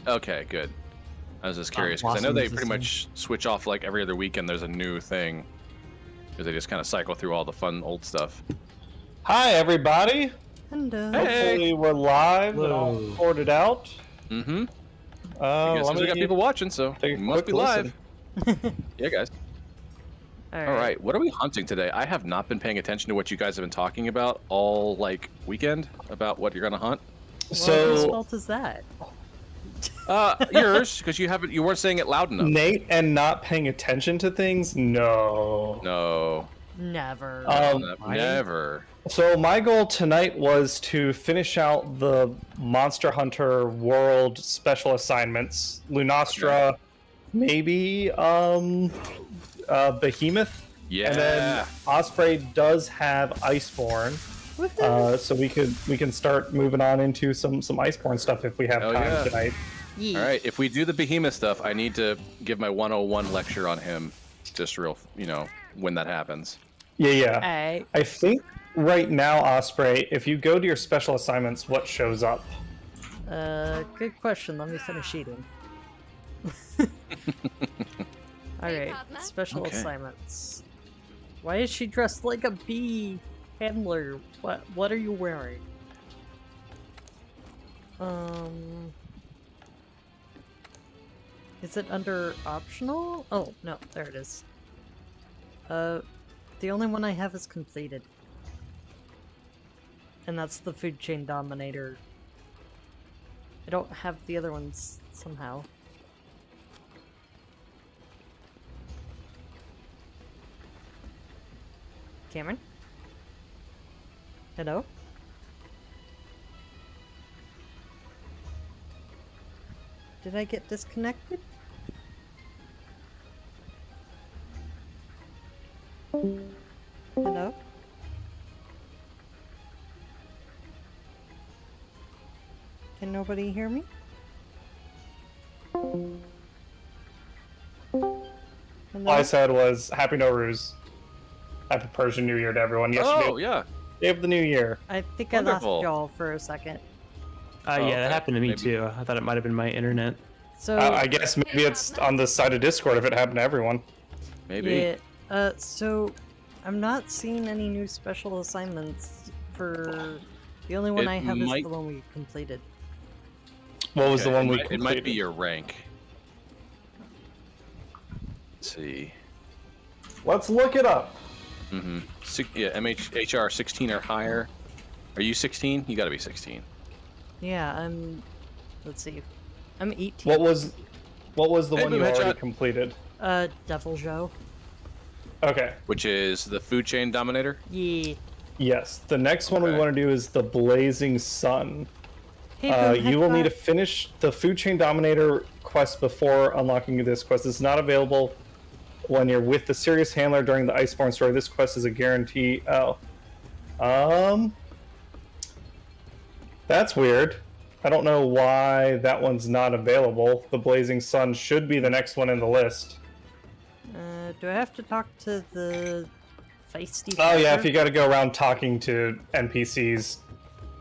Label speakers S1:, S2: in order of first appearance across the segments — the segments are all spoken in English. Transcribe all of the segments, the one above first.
S1: Okay, good. I was just curious because I know they pretty much switch off like every other weekend. There's a new thing because they just kind of cycle through all the fun old stuff.
S2: Hi, everybody.
S3: Hello.
S2: Hopefully we're live and all recorded out.
S1: Mm-hmm. I guess we got people watching, so we must be live. Yeah, guys. All right. What are we hunting today? I have not been paying attention to what you guys have been talking about all like weekend about what you're gonna hunt.
S3: So whose fault is that?
S1: Yours, because you weren't saying it loud enough.
S2: Nate and not paying attention to things? No.
S3: Never.
S1: Never.
S2: So my goal tonight was to finish out the Monster Hunter World special assignments. Lunastra, maybe Behemoth.
S1: Yeah.
S2: And then Osprey does have Iceborne. So we can start moving on into some Iceborne stuff if we have time tonight.
S1: All right, if we do the Behemoth stuff, I need to give my 101 lecture on him. Just real, when that happens.
S2: Yeah. I think right now, Osprey, if you go to your special assignments, what shows up?
S3: Good question. Let me finish eating. All right, special assignments. Why is she dressed like a bee handler? What are you wearing? Is it under optional? Oh, no, there it is. The only one I have is completed. And that's the food chain dominator. I don't have the other ones somehow. Cameron? Hello? Did I get disconnected? Hello? Can nobody hear me?
S2: Hello? All I said was Happy Nowruz. Happy Persian New Year to everyone. Yesterday.
S1: Oh, yeah.
S2: Day of the New Year.
S3: I think I lost y'all for a second.
S4: Yeah, that happened to me too. I thought it might have been my internet.
S3: So
S2: I guess maybe it's on the side of Discord if it happened to everyone.
S1: Maybe.
S3: Yeah. So I'm not seeing any new special assignments for the only one I have is the one we completed.
S2: What was the one we completed?
S1: It might be your rank. Let's see.
S2: Let's look it up.
S1: Mm-hmm. Yeah, HR 16 or higher. Are you 16? You gotta be 16.
S3: Yeah, let's see. I'm 18.
S2: What was the one you already completed?
S3: Devil Joe.
S2: Okay.
S1: Which is the food chain dominator?
S3: Yeah.
S2: Yes. The next one we want to do is the Blazing Sun.
S3: Hey,
S2: you will need to finish the food chain dominator quest before unlocking this quest. It's not available when you're with the serious handler during the Iceborne story. This quest is a guarantee. That's weird. I don't know why that one's not available. The Blazing Sun should be the next one in the list.
S3: Do I have to talk to the feisty?
S2: Oh yeah, if you got to go around talking to NPCs,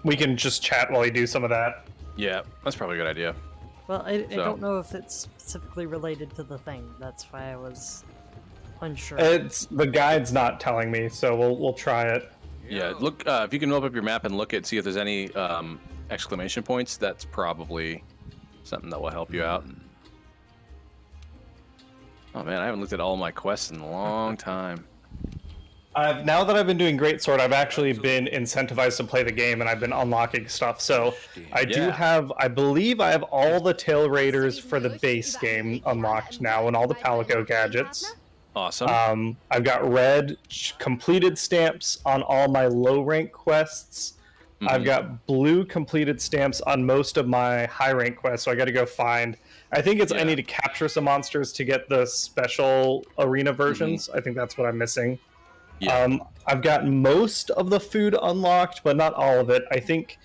S2: we can just chat while you do some of that.
S1: Yeah, that's probably a good idea.
S3: Well, I don't know if it's specifically related to the thing. That's why I was unsure.
S2: The guide's not telling me, so we'll try it.
S1: Yeah, look if you can open up your map and look at see if there's any exclamation points. That's probably something that will help you out. Oh man, I haven't looked at all my quests in a long time.
S2: Now that I've been doing Greatsword, I've actually been incentivized to play the game, and I've been unlocking stuff. So I do have, I believe I have all the Tail Raiders for the base game unlocked now, and all the Palico gadgets.
S1: Awesome.
S2: I've got red completed stamps on all my low rank quests. Mm-hmm. I've got blue completed stamps on most of my high rank quests, so I got to go find. I think it's I need to capture some monsters to get the special arena versions. I think that's what I'm missing. Yeah. I've got most of the food unlocked, but not all of it. I think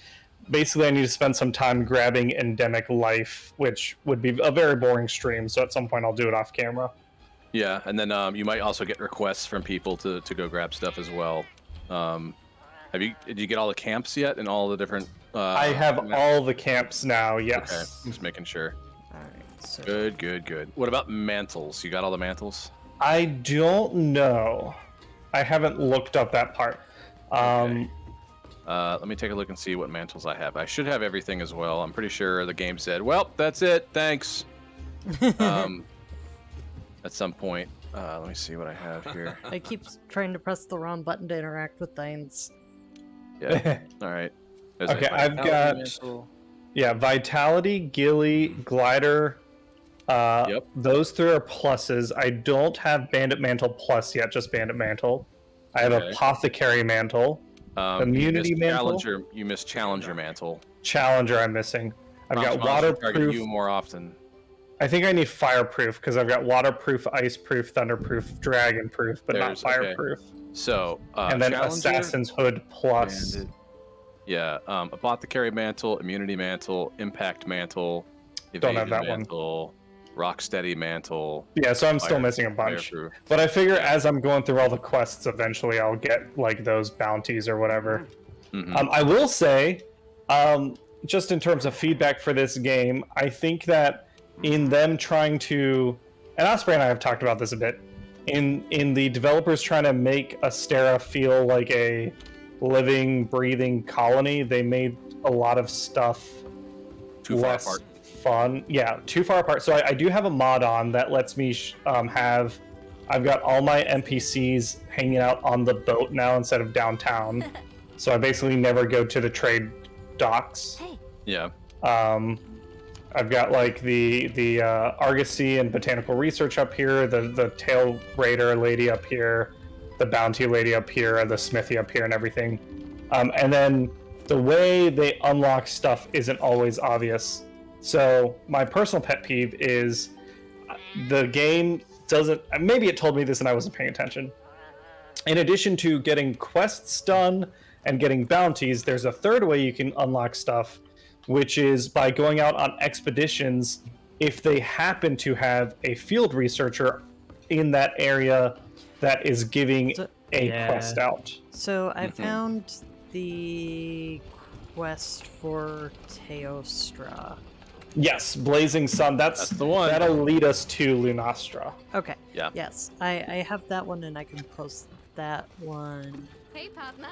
S2: basically I need to spend some time grabbing endemic life, which would be a very boring stream. So at some point I'll do it off camera.
S1: Yeah, and then you might also get requests from people to go grab stuff as well. Did you get all the camps yet and all the different?
S2: I have all the camps now. Yes.
S1: Okay, just making sure.
S3: Alright, so...
S1: Good. What about mantles? You got all the mantles?
S2: I don't know. I haven't looked up that part.
S1: Okay. Let me take a look and see what mantles I have. I should have everything as well. I'm pretty sure the game said, well, that's it. Thanks. At some point. Let me see what I have here.
S3: I keep trying to press the wrong button to interact with things.
S1: Yeah. All right.
S2: Okay, I've got Vitality, Gilly, Glider. Yep. Those 3 are pluses. I don't have Bandit Mantle plus yet, just Bandit Mantle. I have Apothecary Mantle. Immunity Mantle.
S1: You missed Challenger Mantle.
S2: Challenger I'm missing. I've got Waterproof.
S1: You more often.
S2: I think I need Fireproof because I've got Waterproof, Iceproof, Thunderproof, Dragonproof, but not Fireproof.
S1: So,
S2: and then Assassin's Hood plus.
S1: Bandit. Yeah, Apothecary Mantle, Immunity Mantle, Impact Mantle, Evasion Mantle, Rocksteady Mantle.
S2: Yeah, so I'm still missing a bunch. But I figure as I'm going through all the quests, eventually I'll get like those bounties or whatever. I will say, just in terms of feedback for this game, I think that in them trying to, and Osprey and I have talked about this a bit, in the developers trying to make Astera feel like a living, breathing colony, they made a lot of stuff
S1: too far apart.
S2: Fun. Yeah, too far apart. So I do have a mod on that lets me I've got all my NPCs hanging out on the boat now instead of downtown. So I basically never go to the trade docks.
S1: Yeah.
S2: I've got like the Argosy and Botanical Research up here, the Tail Raider lady up here, the Bounty lady up here, and the Smithy up here and everything. And then the way they unlock stuff isn't always obvious. So my personal pet peeve is the game doesn't, maybe it told me this and I wasn't paying attention. In addition to getting quests done and getting bounties, there's a third way you can unlock stuff, which is by going out on expeditions if they happen to have a field researcher in that area that is giving a quest out.
S3: So I found the quest for Teostra.
S2: Yes, Blazing Sun. That's the one. That'll lead us to Lunastra.
S3: Okay.
S1: Yeah.
S3: Yes, I have that one, and I can post that one.
S5: Hey, partner.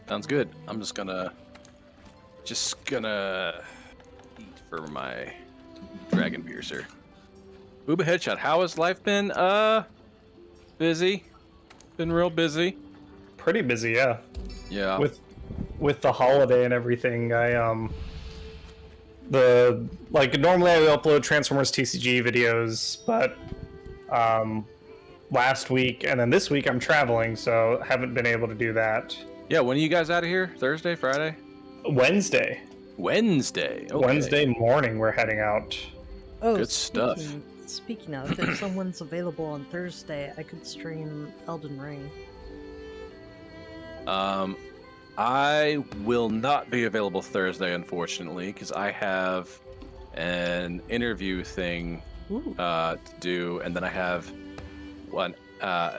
S1: Sounds good. I'm just gonna eat for my Dragon Piercer. Booba Headshot. How has life been? Busy. Been real busy.
S2: Pretty busy, yeah.
S1: Yeah.
S2: With the holiday and everything, normally I upload Transformers TCG videos, but last week and then this week I'm traveling, so haven't been able to do that.
S1: Yeah, when are you guys out of here? Thursday, Friday?
S2: Wednesday.
S1: Okay.
S2: Wednesday morning we're heading out.
S3: Oh,
S1: good stuff.
S3: Speaking of, if someone's available on Thursday, I could stream Elden Ring.
S1: I will not be available Thursday, unfortunately, because I have an interview thing to do, and then I have one.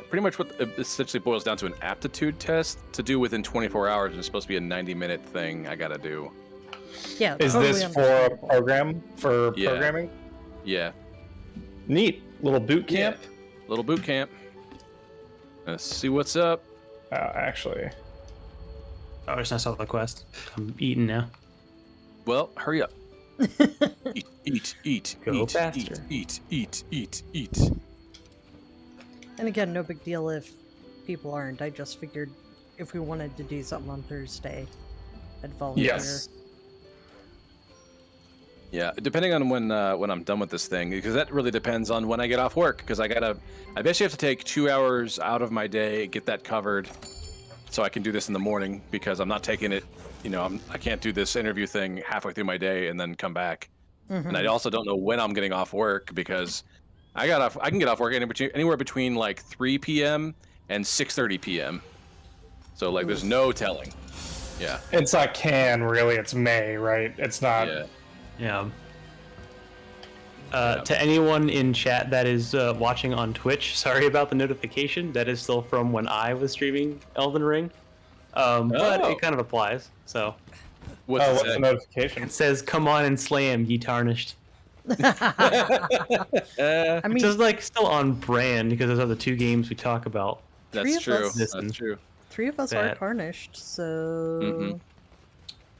S1: Pretty much what it essentially boils down to an aptitude test to do within 24 hours, and it's supposed to be a 90-minute thing I gotta do.
S3: Yeah.
S2: Is this for a program for programming?
S1: Yeah.
S2: Neat. Little boot camp.
S1: Yeah. Little boot camp. Let's see what's up.
S2: Actually.
S4: Oh, I just saw the quest. I'm eating now.
S1: Well, hurry up. Eat.
S4: Go faster.
S1: Eat.
S3: And again, no big deal if people aren't. I just figured if we wanted to do something on Thursday, I'd volunteer.
S2: Yes.
S1: Yeah, depending on when I'm done with this thing, because that really depends on when I get off work. Because I basically have to take 2 hours out of my day, get that covered, so I can do this in the morning. Because I'm not taking it, I can't do this interview thing halfway through my day and then come back. And I also don't know when I'm getting off work because I can get off work anywhere between like 3 p.m. and 6:30 p.m. So like, there's no telling. Yeah.
S2: It's not really. It's May, right? It's not.
S4: Yeah. To anyone in chat that is watching on Twitch, sorry about the notification. That is still from when I was streaming Elden Ring. But it kind of applies. So
S1: What's
S2: the notification?
S4: It says, "Come on and slam, ye tarnished."
S3: I mean,
S4: just like still on brand because those are the 2 games we talk about.
S1: That's true. That's true.
S3: 3 of us are tarnished, so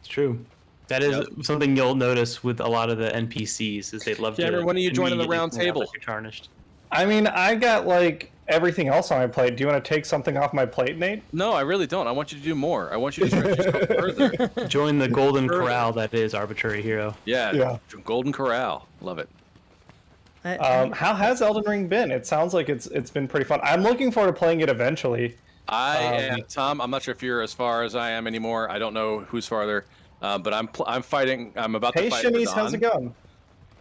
S4: it's true. That is something you'll notice with a lot of the NPCs is they love to.
S1: Cameron, when are you joining the round table?
S4: Like you're tarnished.
S2: I mean, I got like everything else on my plate. Do you want to take something off my plate, Nate?
S1: No, I really don't. I want you to do more. I want you to stretch yourself further.
S4: Join the golden corral that is Arbitrary Hero.
S1: Yeah. Golden Corral. Love it.
S2: How has Elden Ring been? It sounds like it's been pretty fun. I'm looking forward to playing it eventually.
S1: I am Tom. I'm not sure if you're as far as I am anymore. I don't know who's farther, but I'm fighting. I'm about to fight. Hey, Shanice,
S2: how's it going?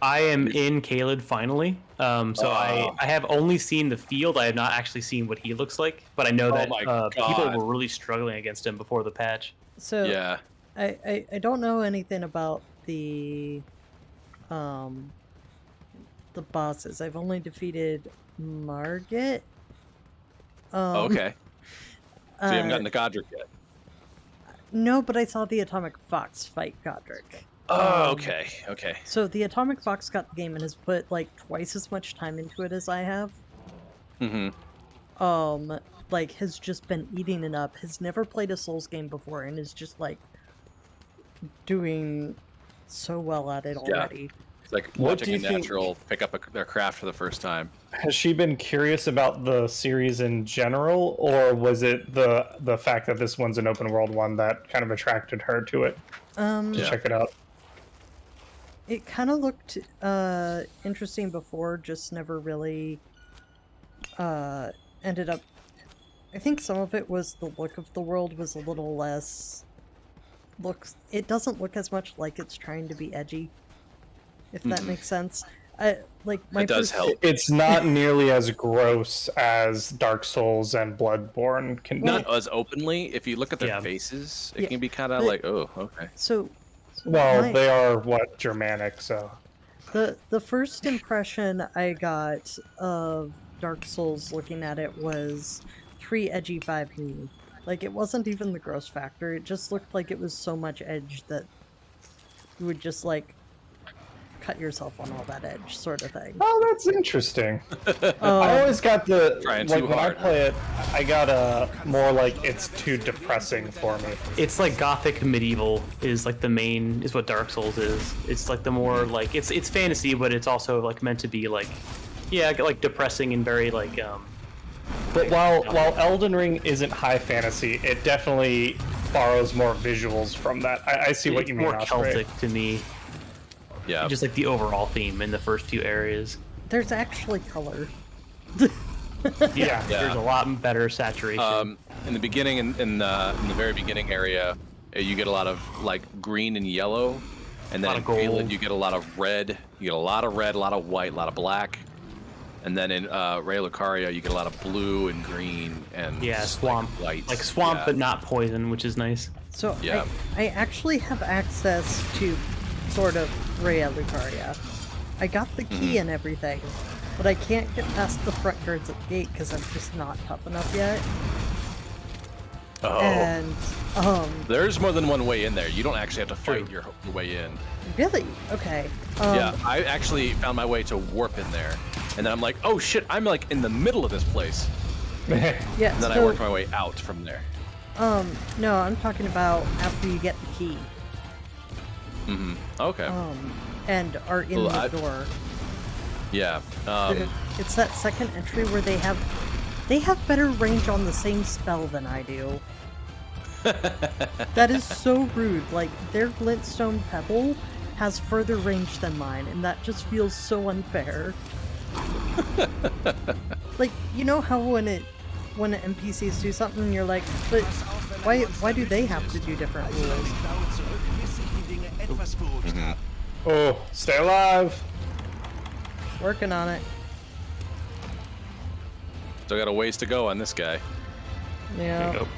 S4: I am in Caelid finally. I have only seen the field. I have not actually seen what he looks like, but I know that people were really struggling against him before the patch.
S3: So yeah, I don't know anything about the bosses. I've only defeated Margit.
S1: Okay. So you haven't gotten to Godric yet?
S3: No, but I saw the Atomic Fox fight Godric.
S1: Oh, okay.
S3: So the Atomic Fox got the game and has put like twice as much time into it as I have. Like has just been eating it up. Has never played a Souls game before and is just like doing so well at it already.
S1: It's like watching a natural pick up their craft for the first time.
S2: Has she been curious about the series in general, or was it the fact that this one's an open world one that kind of attracted her to it? To check it out.
S3: It kind of looked interesting before, just never really ended up. I think some of it was the look of the world was a little less. It doesn't look as much like it's trying to be edgy. If that makes sense.
S1: It does help.
S2: It's not nearly as gross as Dark Souls and Bloodborne can be.
S1: Not as openly. If you look at their faces, it can be kind of like, oh, okay.
S3: So,
S2: they are Germanic, so.
S3: The first impression I got of Dark Souls looking at it was 3 edgy 5 me. Like, it wasn't even the gross factor. It just looked like it was so much edge that you would just like cut yourself on all that edge sort of thing.
S2: Oh, that's interesting. I always got the when I play it, I got more like it's too depressing for me.
S4: It's like Gothic medieval is like the main is what Dark Souls is. It's like the more like it's fantasy, but it's also like meant to be like like depressing and very like
S2: But while Elden Ring isn't high fantasy, it definitely borrows more visuals from that. I see what you mean.
S4: More Celtic to me.
S1: Yeah.
S4: Just like the overall theme in the first few areas.
S3: There's actually color.
S4: Yeah, there's a lot better saturation.
S1: In the beginning, in the very beginning area, you get a lot of like green and yellow, and then in Caelid you get a lot of red. You get a lot of red, a lot of white, a lot of black, and then in Ray Lucaria you get a lot of blue and green and
S4: swamp,
S1: like
S4: swamp, but not poison, which is nice.
S3: So I actually have access to sort of Ray Lucaria. I got the key and everything, but I can't get past the front guards at the gate because I'm just not tough enough yet.
S1: Oh.
S3: And
S1: there's more than one way in there. You don't actually have to fight your way in.
S3: Really? Okay.
S1: Yeah, I actually found my way to warp in there, and then I'm like, oh shit, I'm like in the middle of this place.
S3: Yeah.
S1: And then I worked my way out from there.
S3: No, I'm talking about after you get the key.
S1: Okay.
S3: And are in the door.
S1: Yeah.
S3: It's that second entry where they have better range on the same spell than I do. That is so rude. Like, their glintstone pebble has further range than mine, and that just feels so unfair. Like, you know how when NPCs do something, you're like, but why do they have to do different rules?
S2: Oh, stay alive!
S3: Working on it.
S1: Still got a ways to go on this guy.
S3: Yeah.
S4: There you go.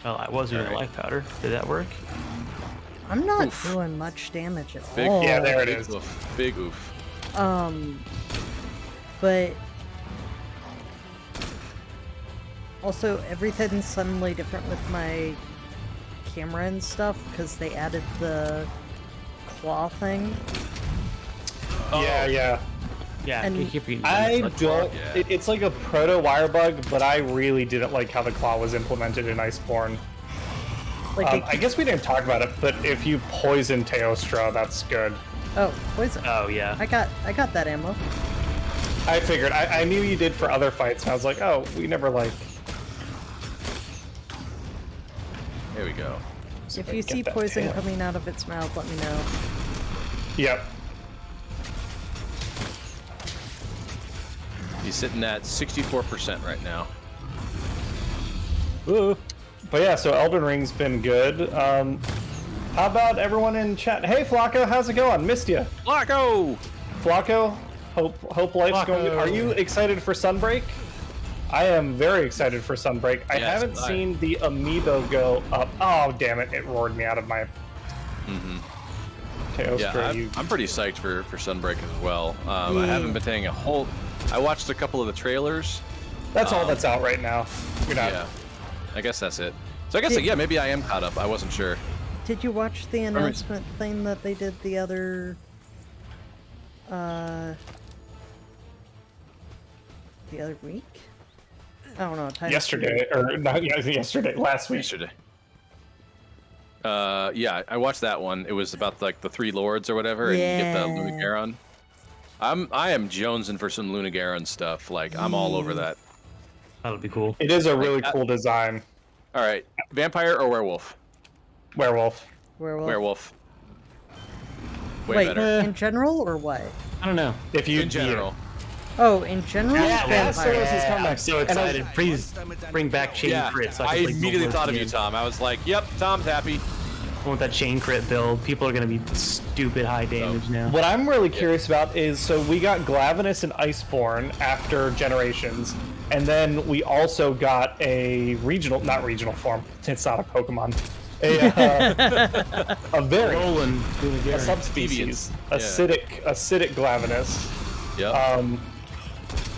S4: Well, I was doing a life powder. Did that work?
S3: I'm not doing much damage at all.
S2: Yeah, there it is.
S1: Big oof.
S3: But also everything's suddenly different with my camera and stuff because they added the claw thing.
S2: Yeah.
S3: And
S2: I don't. It's like a proto wire bug, but I really didn't like how the claw was implemented in Iceborne. Like I guess we didn't talk about it, but if you poison Teostra, that's good.
S3: Oh, poison.
S4: Oh yeah.
S3: I got that ammo.
S2: I figured. I knew you did for other fights, and I was like, oh, we never like.
S1: There we go.
S3: If you see poison coming out of its mouth, let me know.
S2: Yep.
S1: He's sitting at 64% right now.
S2: Ooh. But yeah, so Elden Ring's been good. How about everyone in chat? Hey, Flacco, how's it going? Missed you.
S1: Flacco!
S2: Hope life's going good. Are you excited for Sunbreak? I am very excited for Sunbreak. I haven't seen the amiibo go up. Oh, damn it. It roared me out of my...
S1: Yeah, I'm pretty psyched for Sunbreak as well. I haven't been taking a whole... I watched a couple of the trailers.
S2: That's all that's out right now. You're not...
S1: Yeah, I guess that's it. So I guess, yeah, maybe I am caught up. I wasn't sure.
S3: Did you watch the announcement thing that they did the other... the other week? I don't know.
S2: Yesterday, or not yesterday, last week.
S1: Yesterday. Yeah, I watched that one. It was about like the Three Lords or whatever, and you get the Lunagaron. I am jonesing for some Lunagaron stuff. Like I'm all over that.
S4: That'll be cool.
S2: It is a really cool design.
S1: All right, vampire or werewolf?
S2: Werewolf.
S1: Werewolf.
S3: Wait, in general or what?
S4: I don't know.
S2: If you
S1: in general.
S3: Oh, in general?
S4: I'm so excited. Please bring back chain crit. So
S1: I immediately thought of you, Tom. I was like, yep, Tom's happy.
S4: I want that chain crit build. People are going to be stupid high damage now.
S2: What I'm really curious about is, so we got Glavenus and Iceborne after Generations, and then we also got a not regional form. It's not a Pokemon. A variant, a subspecies, acidic Glavenus.
S1: Yep.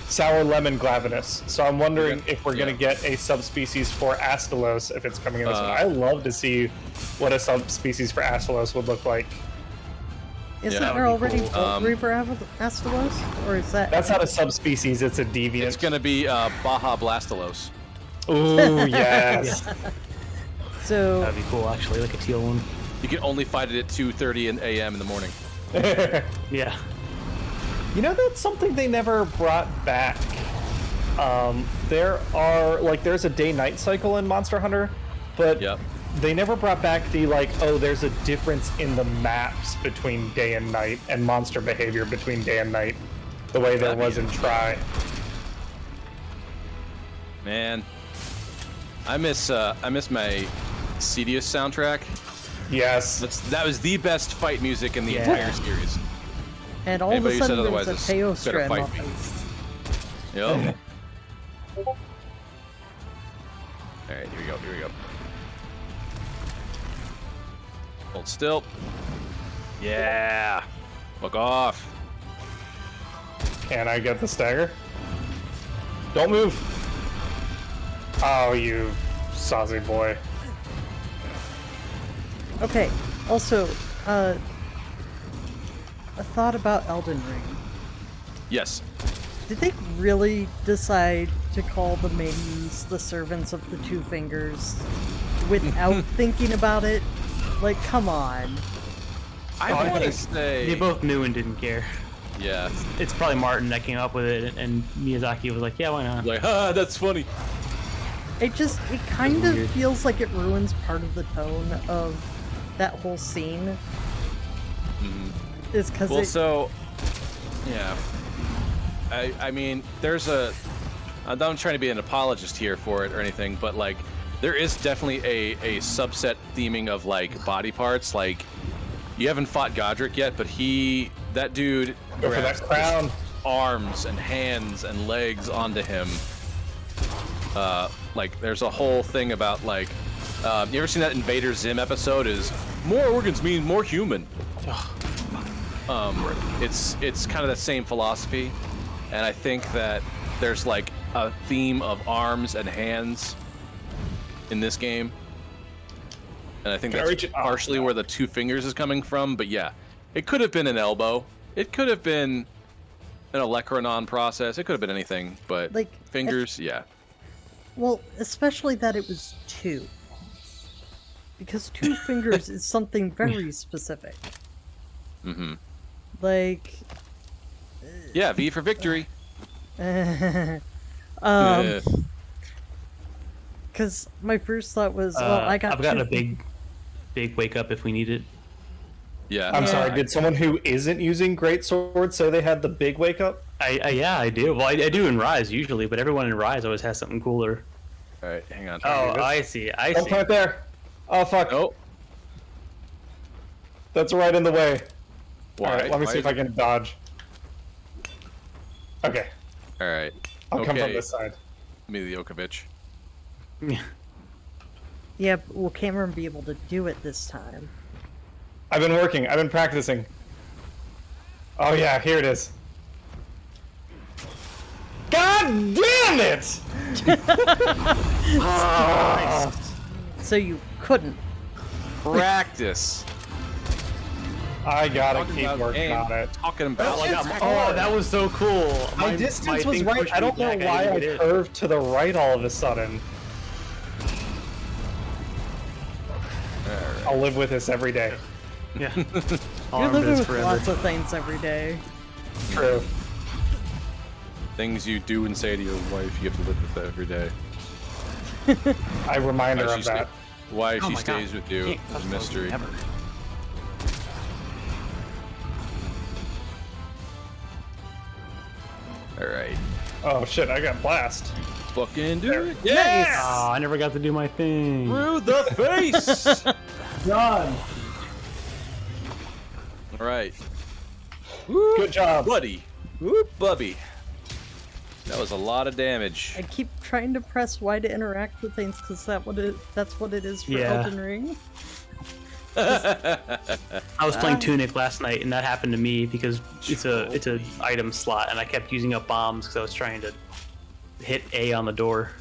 S2: Sour lemon Glavenus. So I'm wondering if we're gonna get a subspecies for Astalos if it's coming in this one. I love to see what a subspecies for Astalos would look like.
S3: Isn't there already Reaper Astalos, or is that?
S2: That's not a subspecies. It's a deviant.
S1: It's gonna be Baja Blastolos.
S2: Ooh, yes.
S3: So
S4: that'd be cool, actually, like a teal one.
S1: You can only fight it at 2:30 a.m. in the morning.
S4: Yeah.
S2: You know, that's something they never brought back. There's a day-night cycle in Monster Hunter, but they never brought back the there's a difference in the maps between day and night and monster behavior between day and night, the way there was in Tri.
S1: Man, I miss my Cedius soundtrack.
S2: Yes,
S1: that was the best fight music in the entire series.
S3: And all
S1: Anybody
S3: of a sudden
S1: otherwise
S3: there's a Teostra in
S1: Yep. Alright, here we go. Hold still. Yeah. Fuck off.
S2: Can I get the stagger? Don't move. Oh, you saucy boy.
S3: Okay, also, a thought about Elden Ring.
S1: Yes.
S3: Did they really decide to call the maidens the servants of the Two Fingers without thinking about it? Like, come on.
S1: I want to say...
S4: They both knew and didn't care.
S1: Yeah.
S4: It's probably Martin that came up with it, and Miyazaki was like, yeah, why not?
S1: Like, that's funny.
S3: It kind of feels like it ruins part of the tone of that whole scene. Is because
S1: I mean, there's I'm not trying to be an apologist here for it or anything, but like, there is definitely a subset theming of like body parts. Like, you haven't fought Godric yet, but that dude grabs
S2: crown,
S1: arms and hands and legs onto him. Like, there's a whole thing about like, you ever seen that Invader Zim episode? Is more organs mean more human. It's kind of the same philosophy, and I think that there's like a theme of arms and hands in this game. And I think that's partially where the 2 fingers is coming from. But yeah, it could have been an elbow. It could have been an Olecranon process. It could have been anything. But like fingers, yeah.
S3: Well, especially that it was 2. Because 2 fingers is something very specific.
S1: Mm-hmm.
S3: Like...
S1: Yeah, V for victory.
S3: Because my first thought was, well,
S4: I've got a big wake up if we need it.
S1: Yeah.
S2: I'm sorry, did someone who isn't using great sword say they had the big wake up?
S4: Yeah, I do. Well, I do in Rise usually, but everyone in Rise always has something cooler.
S1: All right, hang on.
S4: Oh, I see.
S2: Don't put it there. Oh, fuck.
S1: Oh.
S2: That's right in the way.
S1: Why?
S2: All right, let me see if I can dodge. Okay.
S1: All right.
S2: I'll come from this side.
S1: Miljokovic.
S3: Yeah, will Cameron be able to do it this time?
S2: I've been working. I've been practicing. Oh yeah, here it is. God damn it!
S3: So you couldn't.
S1: Practice.
S2: I gotta keep working on it.
S1: Talking about
S4: oh, that was so cool.
S2: My distance was right. I don't know why I curved to the right all of a sudden. I'll live with this every day.
S4: Yeah.
S3: You're living with lots of things every day.
S2: True.
S1: Things you do and say to your wife, you have to live with that every day.
S2: I remind her of that.
S1: Why she stays with you is a mystery. Alright.
S2: Oh shit, I got blast.
S1: Fucking do it.
S4: Yes! Oh, I never got to do my thing.
S1: Through the face!
S2: Done.
S1: Alright.
S2: Good job.
S1: Buddy. Whoop, Bubby. That was a lot of damage.
S3: I keep trying to press Y to interact with things because that's what it is for Elden Ring.
S4: I was playing Tunic last night, and that happened to me because it's a item slot, and I kept using up bombs because I was trying to hit A on the door.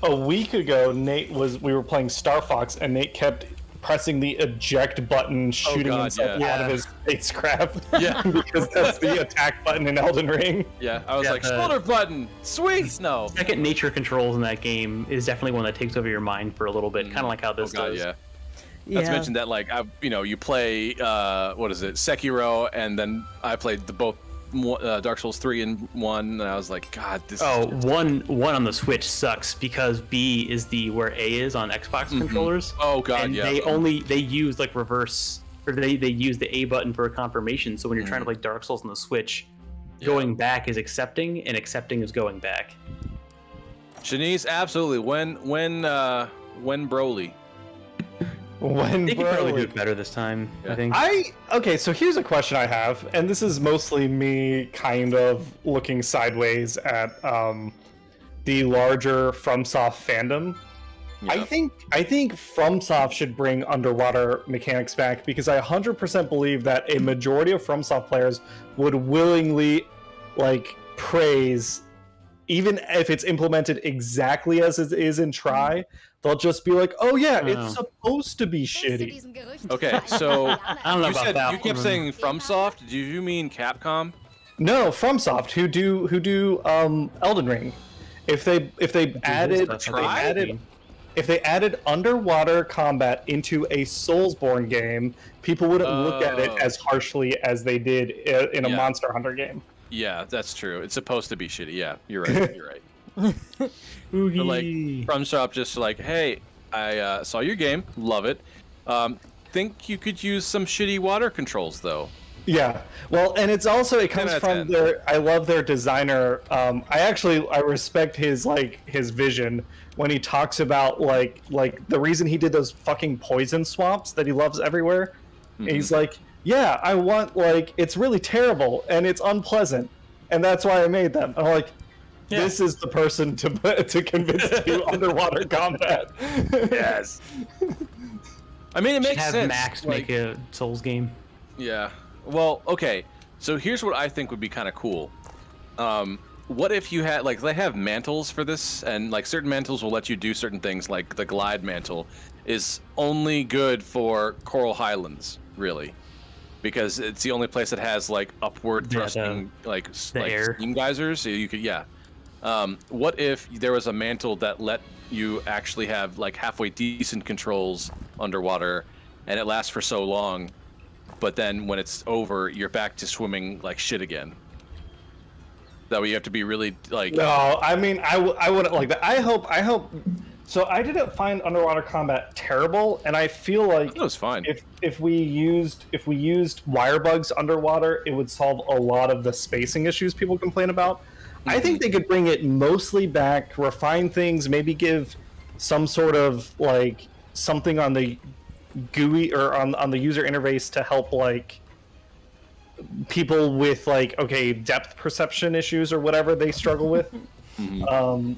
S2: A week ago, we were playing Star Fox, and Nate kept pressing the eject button, shooting himself out of his spacecraft.
S1: Yeah,
S2: because that's the attack button in Elden Ring.
S1: Yeah, I was like, shoulder button, sweet. No,
S4: second nature controls in that game is definitely one that takes over your mind for a little bit, kind of like how this does.
S1: Yeah. Not to mention that, like, you play what is it, Sekiro, and then I played both Dark Souls 3 and 1, and I was like, God, this.
S4: Oh, one on the Switch sucks because B is where A is on Xbox controllers. Oh God, and they use like reverse, or they use the A button for a confirmation. So when you're trying to play Dark Souls on the Switch, going back is accepting, and accepting is going back.
S1: Shanice, absolutely. When Broly.
S4: They could probably do it better this time, I think.
S2: Okay, so here's a question I have, and this is mostly me kind of looking sideways at the larger FromSoft fandom. Yeah. I think FromSoft should bring underwater mechanics back because I 100% believe that a majority of FromSoft players would willingly praise, even if it's implemented exactly as it is in Try. They'll just be like, "Oh yeah, it's supposed to be shitty."
S1: Okay, so
S4: I don't know about that.
S1: You kept saying FromSoft. Do you mean Capcom?
S2: No, FromSoft, who do Elden Ring. If they added underwater combat into a Soulsborne game, people wouldn't look at it as harshly as they did in a Monster Hunter game.
S1: Yeah, that's true. It's supposed to be shitty. Yeah, you're right. You're right. But like FromSoft, just like, hey, I saw your game, love it. Think you could use some shitty water controls though. Yeah, well, and it comes from I love their designer. I respect his vision when he talks about like the reason he did those fucking poison swamps that he loves everywhere. Mm-hmm. And he's like, yeah, I want it's really terrible and it's unpleasant, and that's why I made them. I'm like, this is the person to convince to do underwater combat. Yes. I mean, it makes sense.
S4: Have Max make a Souls game.
S1: Yeah. Well, okay. So here's what I think would be kind of cool. What if you had they have mantles for this, and certain mantles will let you do certain things, like the glide mantle. is only good for Coral Highlands, really, because it's the only place that has like upward thrusting like steam geysers. So you could what if there was a mantle that let you actually have like halfway decent controls underwater, and it lasts for so long, but then when it's over, you're back to swimming like shit again. That way you have to be really like.
S2: No, I mean I wouldn't like that. I hope. So I didn't find underwater combat terrible, and I feel like
S1: it was fine.
S2: If we used wire bugs underwater, it would solve a lot of the spacing issues people complain about. Mm-hmm. I think they could bring it mostly back, refine things, maybe give some sort of like something on the GUI or on the user interface to help like people with like depth perception issues or whatever they struggle with. Mm-hmm.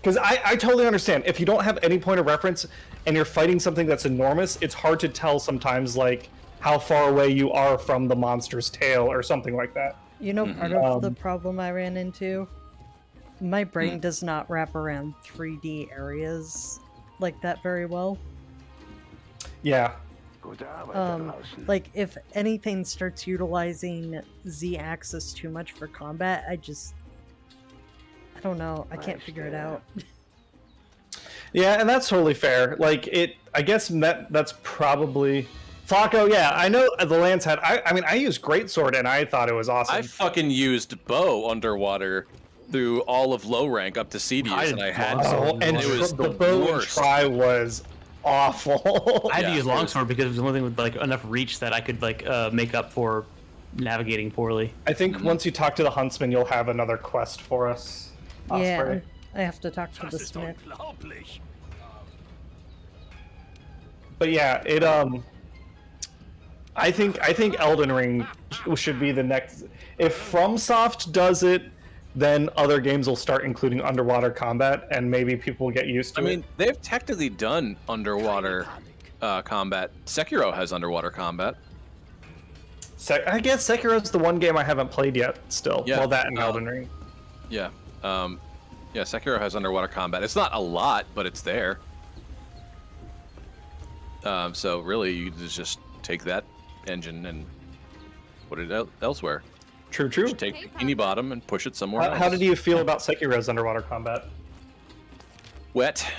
S2: Because I totally understand if you don't have any point of reference and you're fighting something that's enormous, it's hard to tell sometimes like how far away you are from the monster's tail or something like that.
S3: You know, part of the problem I ran into, my brain does not wrap around 3D areas like that very well.
S2: Yeah.
S3: Like if anything starts utilizing Z-axis too much for combat, I don't know. I can't figure it out.
S2: Yeah, and that's totally fair. Like I guess that's probably Flacco. Yeah, I know the Lance had. I mean, I used Greatsword and I thought it was awesome.
S1: I fucking used bow underwater through all of low rank up to Cedius, and I had
S2: and it was the bow try was awful.
S4: I had to use longsword because it was the only thing with like enough reach that I could like make up for navigating poorly.
S2: I think once you talk to the huntsman, you'll have another quest for us. Osprey.
S3: Yeah, I have to talk to the smith.
S2: But yeah, it I think Elden Ring should be the next. If FromSoft does it, then other games will start including underwater combat, and maybe people will get used to it.
S1: I mean, they've technically done underwater combat. Sekiro has underwater combat.
S2: I guess Sekiro's the one game I haven't played yet. Still, well, that and Elden Ring.
S1: Yeah, Sekiro has underwater combat. It's not a lot, but it's there. So really, you just take that engine and put it elsewhere.
S2: True.
S1: Just take Bikini Bottom and push it somewhere else.
S2: How did you feel about Sekiro's underwater combat?
S1: Wet.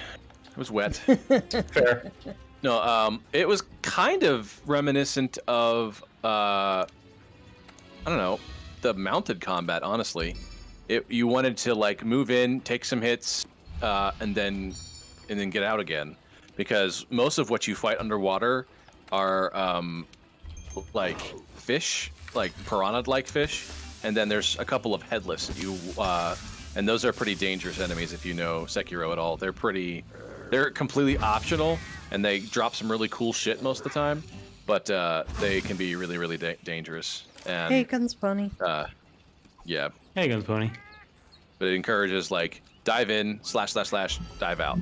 S1: It was wet.
S2: Fair.
S1: No, it was kind of reminiscent of I don't know, the mounted combat. Honestly, you wanted to like move in, take some hits, and then get out again, because most of what you fight underwater are like fish, like piranha-like fish, and then there's a couple of headless. And those are pretty dangerous enemies if you know Sekiro at all. They're completely optional, and they drop some really cool shit most of the time, but they can be really, really dangerous. And
S3: hey, Guns Pony.
S1: Yeah.
S4: Hey, Guns Pony.
S1: But it encourages like dive in / dive out.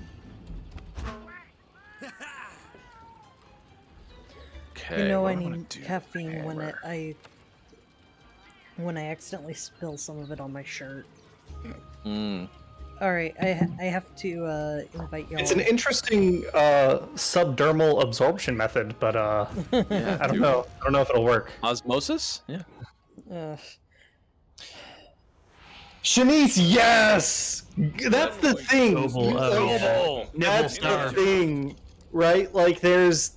S1: Okay.
S3: You know, I need caffeine when I accidentally spill some of it on my shirt. All right, I have to invite y'all.
S2: It's an interesting subdermal absorption method, but I don't know. I don't know if it'll work.
S1: Osmosis? Yeah.
S2: Shanice, yes! That's the thing.
S4: That's
S2: the thing, right? Like, there's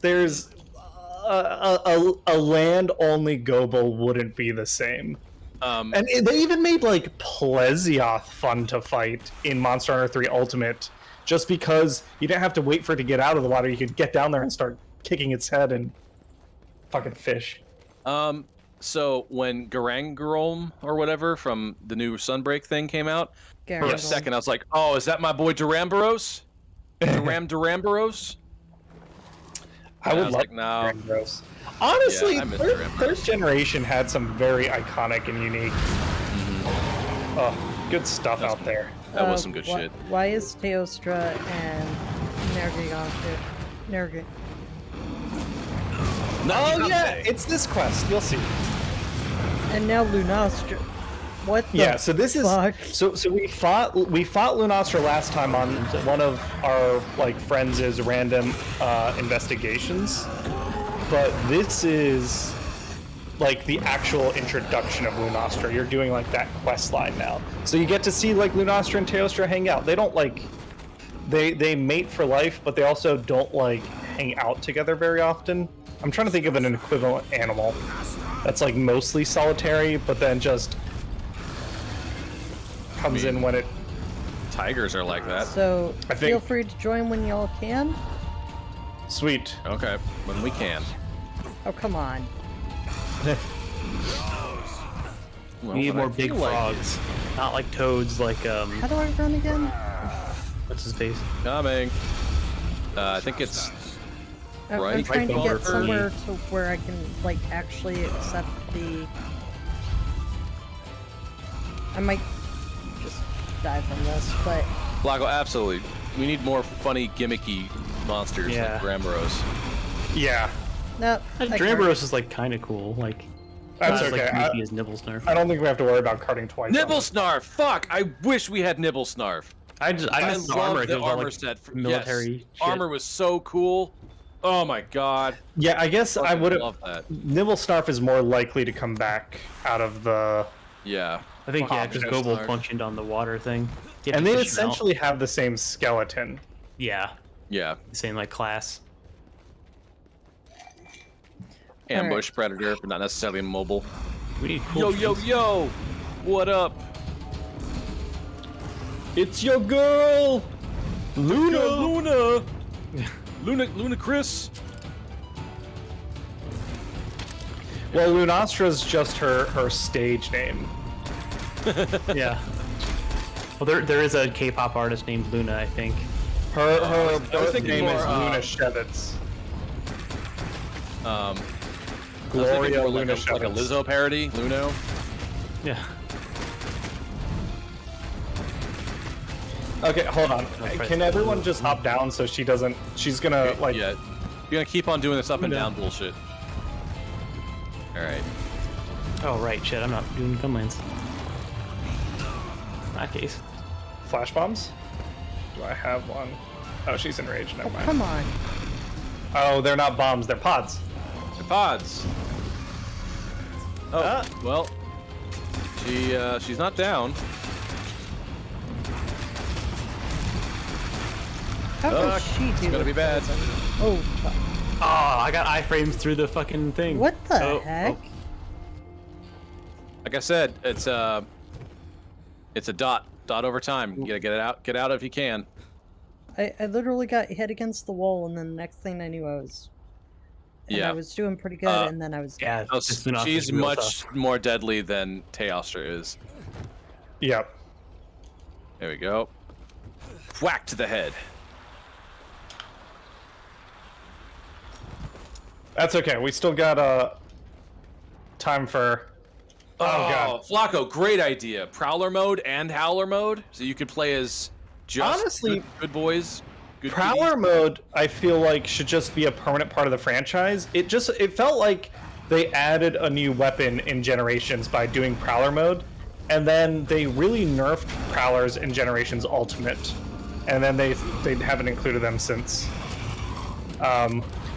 S2: a land-only Gobel wouldn't be the same. And they even made, like, Plesioth fun to fight in Monster Hunter 3 Ultimate, just because you didn't have to wait for it to get out of the water. You could get down there and start kicking its head and fucking fish.
S1: So when Garangrom or whatever from the new Sunbreak thing came out, for a second I was like, oh, is that my boy Duramboros? Duramboros?
S2: I would like no. Honestly, third generation had some very iconic and unique. Oh, good stuff out there.
S1: That was some good shit.
S3: Why is Teostra and Nergig?
S2: Oh yeah, it's this quest. You'll see.
S3: And now Lunastra. What the
S2: Yeah, so this
S3: fuck?
S2: is so we fought Lunastra last time on one of our like friends' random investigations. But this is like the actual introduction of Lunastra. You're doing like that quest line now. So you get to see like Lunastra and Teostra hang out. They don't like they mate for life, but they also don't like hang out together very often. I'm trying to think of an equivalent animal that's like mostly solitary, but then just comes in when it.
S1: Tigers are like that.
S3: So feel free to join when y'all can.
S2: Sweet.
S1: Okay, when we can.
S3: Oh, come on.
S4: We need more big frogs, not like toads. Like
S3: How do I run again?
S4: What's his face?
S1: Coming. I think it's right.
S3: I'm trying to
S1: right
S3: get somewhere to where I can like actually accept the. I might just die from this, but.
S1: Lago, absolutely. We need more funny, gimmicky monsters like Grammaros.
S2: Yeah.
S3: No,
S4: Drambaros is like kind of cool. Like
S2: that's okay.
S4: Like as Nibblesnarf.
S2: I don't think we have to worry about carting twice.
S1: Nibblesnarf! Fuck! I wish we had Nibblesnarf.
S4: I love
S1: the armor set for
S4: military.
S1: Yes, armor was so cool. Oh my god.
S2: Yeah, I guess I would have.
S1: Love that.
S2: Nibblesnarf is more likely to come back out of the.
S1: Yeah.
S4: I think because Goble functioned on the water thing.
S2: And they essentially have the same skeleton.
S4: Yeah.
S1: Yeah.
S4: The same like class.
S1: Ambush predator, but not necessarily mobile.
S4: We need cool
S1: yo! What up?
S2: It's your girl,
S1: Luna Chris.
S2: Well, Lunastra's just her stage name.
S4: Yeah. Well, there is a K-pop artist named Luna, I think.
S2: Her birth name is Luna Shevitz.
S1: Gloria Luna Shevitz. Like a Lizzo parody, Luno.
S4: Yeah.
S2: Okay, hold on. Can everyone just hop down so she doesn't? She's gonna like.
S1: Yeah. You're gonna keep on doing this up and down bullshit. All right.
S4: Oh right, shit. I'm not doing gunlands. In that case.
S2: Flash bombs? Do I have one? Oh, she's enraged. Never mind.
S3: Come on.
S2: Oh, they're not bombs. They're pods.
S1: They're pods. Oh, well. She's not down.
S3: How does she do
S1: it's gonna be bad.
S3: Oh.
S4: Oh, I got iframes through the fucking thing.
S3: What the heck?
S1: Oh. Like I said, it's a dot over time. You gotta get out if you can.
S3: I literally got hit against the wall, and then the next thing I knew I was. And I was doing pretty good, and then I was.
S4: Yeah,
S1: she's much more deadly than Teostra is.
S2: Yep.
S1: There we go. Whack to the head.
S2: That's okay. We still got time for.
S1: Oh god, Flacco, great idea. Prowler mode and Howler mode, so you could play as just
S2: honestly
S1: good boys. Good
S2: Prowler mode, I feel like should just be a permanent part of the franchise. It felt like they added a new weapon in Generations by doing Prowler mode, and then they really nerfed Prowlers in Generations Ultimate, and then they haven't included them since.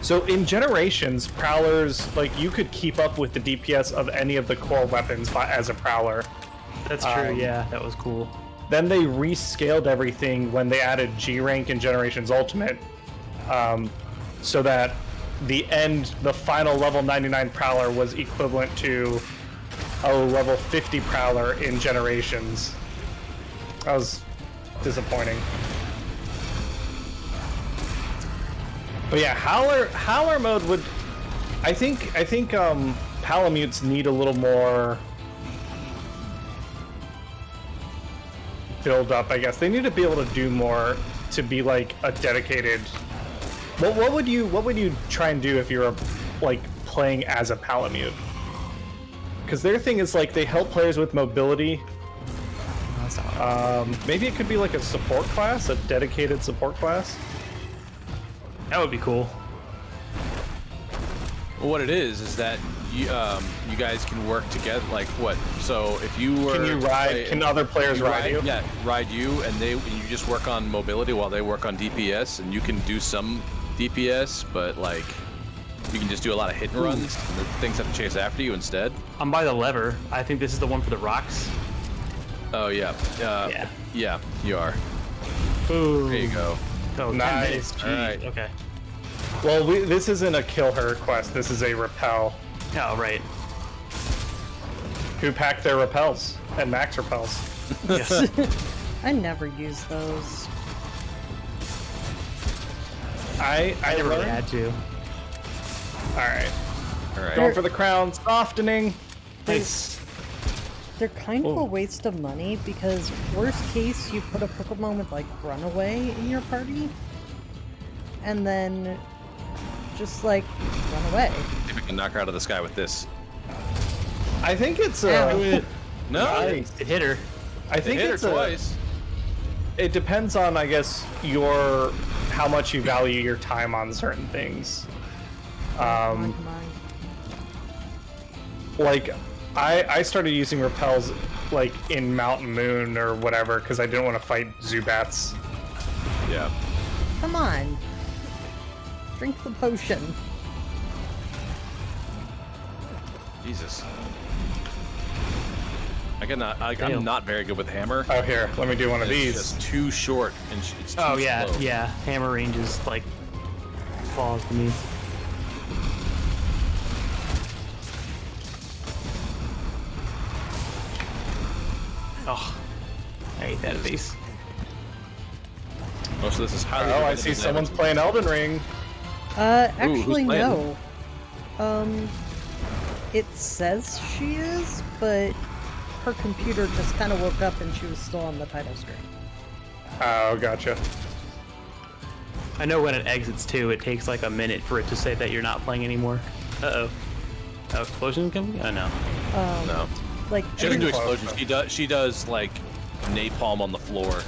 S2: So in Generations, Prowlers, like, you could keep up with the DPS of any of the core weapons as a Prowler.
S4: That's true, yeah, that was cool.
S2: Then they rescaled everything when they added G rank in Generations Ultimate, so that the final level 99 Prowler was equivalent to a level 50 Prowler in Generations. That was disappointing. But yeah, Howler mode would. I think Palamutes need a little more build up. I guess they need to be able to do more to be like a dedicated. What would you try and do if you were like playing as a Palamute? Because their thing is like they help players with mobility. Maybe it could be like a support class, a dedicated support class.
S4: That would be cool.
S1: Well, what it is that you guys can work together. Like what? So if you were,
S2: can you ride? Can other players ride you?
S1: Yeah, ride you, and you just work on mobility while they work on DPS, and you can do some DPS, but like you can just do a lot of hit and runs. And the things have to chase after you instead.
S4: I'm by the lever. I think this is the one for the rocks.
S1: Oh yeah. Yeah, you are.
S4: Ooh.
S1: There you go.
S4: Oh,
S2: nice.
S4: All right. Okay.
S2: Well, this isn't a kill her quest. This is a repel.
S4: Oh, right.
S2: Who packed their repels and max repels?
S4: Yes.
S3: I never use those.
S2: I
S4: never really had to.
S2: All right. Going for the crown. Softening.
S4: Nice.
S3: They're kind of a waste of money because worst case you put a Pokemon with like Runaway in your party and then just like run away.
S1: See if we can knock her out of the sky with this.
S2: I think it's
S1: no.
S2: Nice.
S4: It hit her.
S2: I think
S1: it hit
S2: it's
S1: her twice.
S2: It depends on, I guess, how much you value your time on certain things.
S3: Come on.
S2: Like I started using repels like in Mountain Moon or whatever because I didn't want to fight Zubats.
S1: Yeah.
S3: Come on. Drink the potion.
S1: Jesus. I'm not very good with hammer.
S2: Oh, here, let me do one of these.
S1: It's just too short and it's too slow.
S4: Yeah. Hammer range is like falls to me. Oh, I hate that face.
S1: Most of this is highly.
S2: Oh, I see someone's playing Elden Ring.
S3: Actually, no. It says she is, but her computer just kind of woke up and she was still on the title screen.
S2: Oh, gotcha.
S4: I know when it exits too, it takes like a minute for it to say that you're not playing anymore. Uh-oh. Oh, explosion coming? Oh, no.
S1: No.
S3: Like,
S1: she doesn't do explosions. She does like napalm on the floor.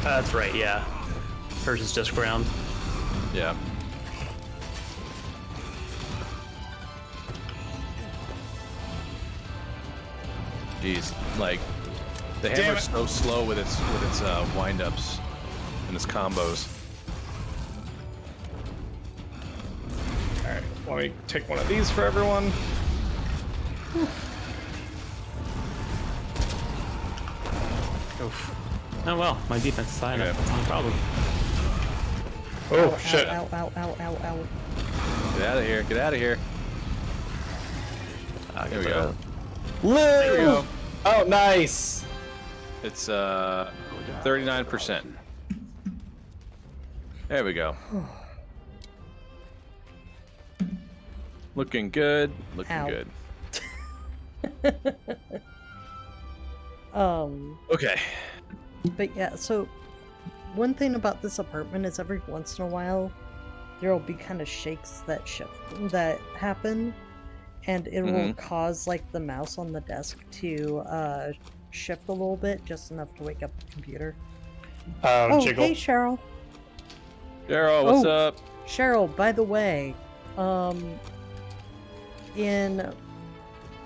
S4: That's right, yeah. Hers is just ground.
S1: Yeah. Jeez, like the hammer's so slow with its wind-ups and its combos.
S2: All right, let me take one of these for everyone.
S4: Oof. Oh well, my defense is high enough. That's no problem.
S2: Oh, shit.
S3: Ow, ow, ow, ow, ow.
S1: Get out of here, get out of here. Here we go.
S2: There
S1: we go.
S2: Oh, nice.
S1: It's 39%. There we go. Looking good, looking good. Okay.
S3: But yeah, so one thing about this apartment is every once in a while there will be kind of shakes that happen, and it will cause like the mouse on the desk to shift a little bit, just enough to wake up the computer.
S2: Jiggle.
S3: Hey Cheryl.
S1: Cheryl, what's up?
S3: Cheryl, by the way, in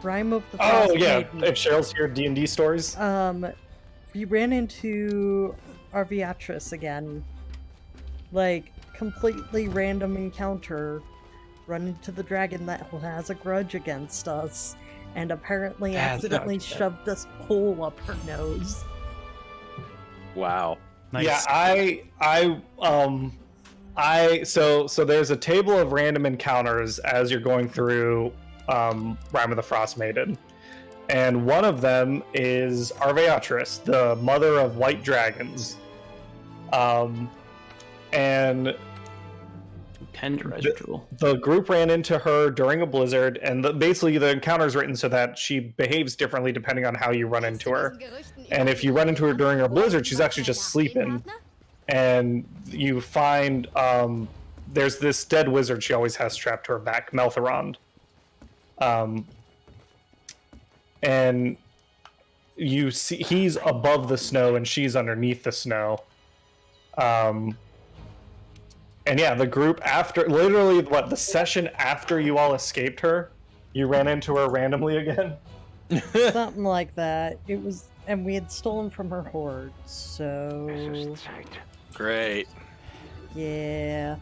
S3: Rime of the Frost Maiden,
S2: if Cheryl's here, D&D stories.
S3: we ran into Arbitrary again. Like, completely random encounter. Run into the dragon that has a grudge against us, and apparently accidentally shoved this pole up her nose.
S1: Wow.
S4: Nice.
S2: Yeah, so there's a table of random encounters as you're going through Rime of the Frost Maiden. And one of them is Arbitrary, the mother of white dragons. And the group ran into her during a blizzard, and basically the encounter is written so that she behaves differently depending on how you run into her. And if you run into her during a blizzard, she's actually just sleeping. And you find there's this dead wizard she always has strapped to her back, Melthorond. And you see he's above the snow and she's underneath the snow. And yeah, the group after, literally, the session after you all escaped her, you ran into her randomly again?
S3: Something like that. It was, and we had stolen from her hoard, so...
S1: Great.
S3: Yeah.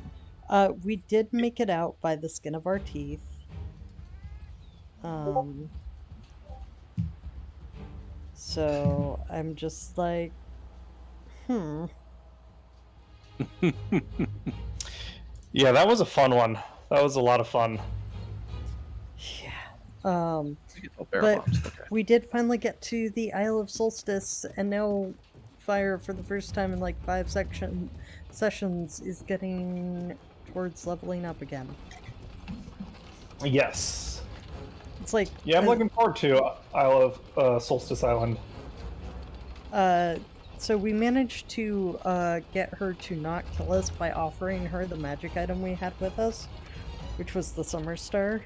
S3: We did make it out by the skin of our teeth. So I'm just like,
S2: Yeah, that was a fun one. That was a lot of fun.
S3: Yeah. But we did finally get to the Isle of Solstice, and now Fire, for the first time in like 5 sessions, is getting towards leveling up again.
S2: Yes.
S3: It's like...
S2: Yeah, I'm looking forward to Isle of Solstice Island.
S3: So we managed to get her to not kill us by offering her the magic item we had with us, which was the Summer Star.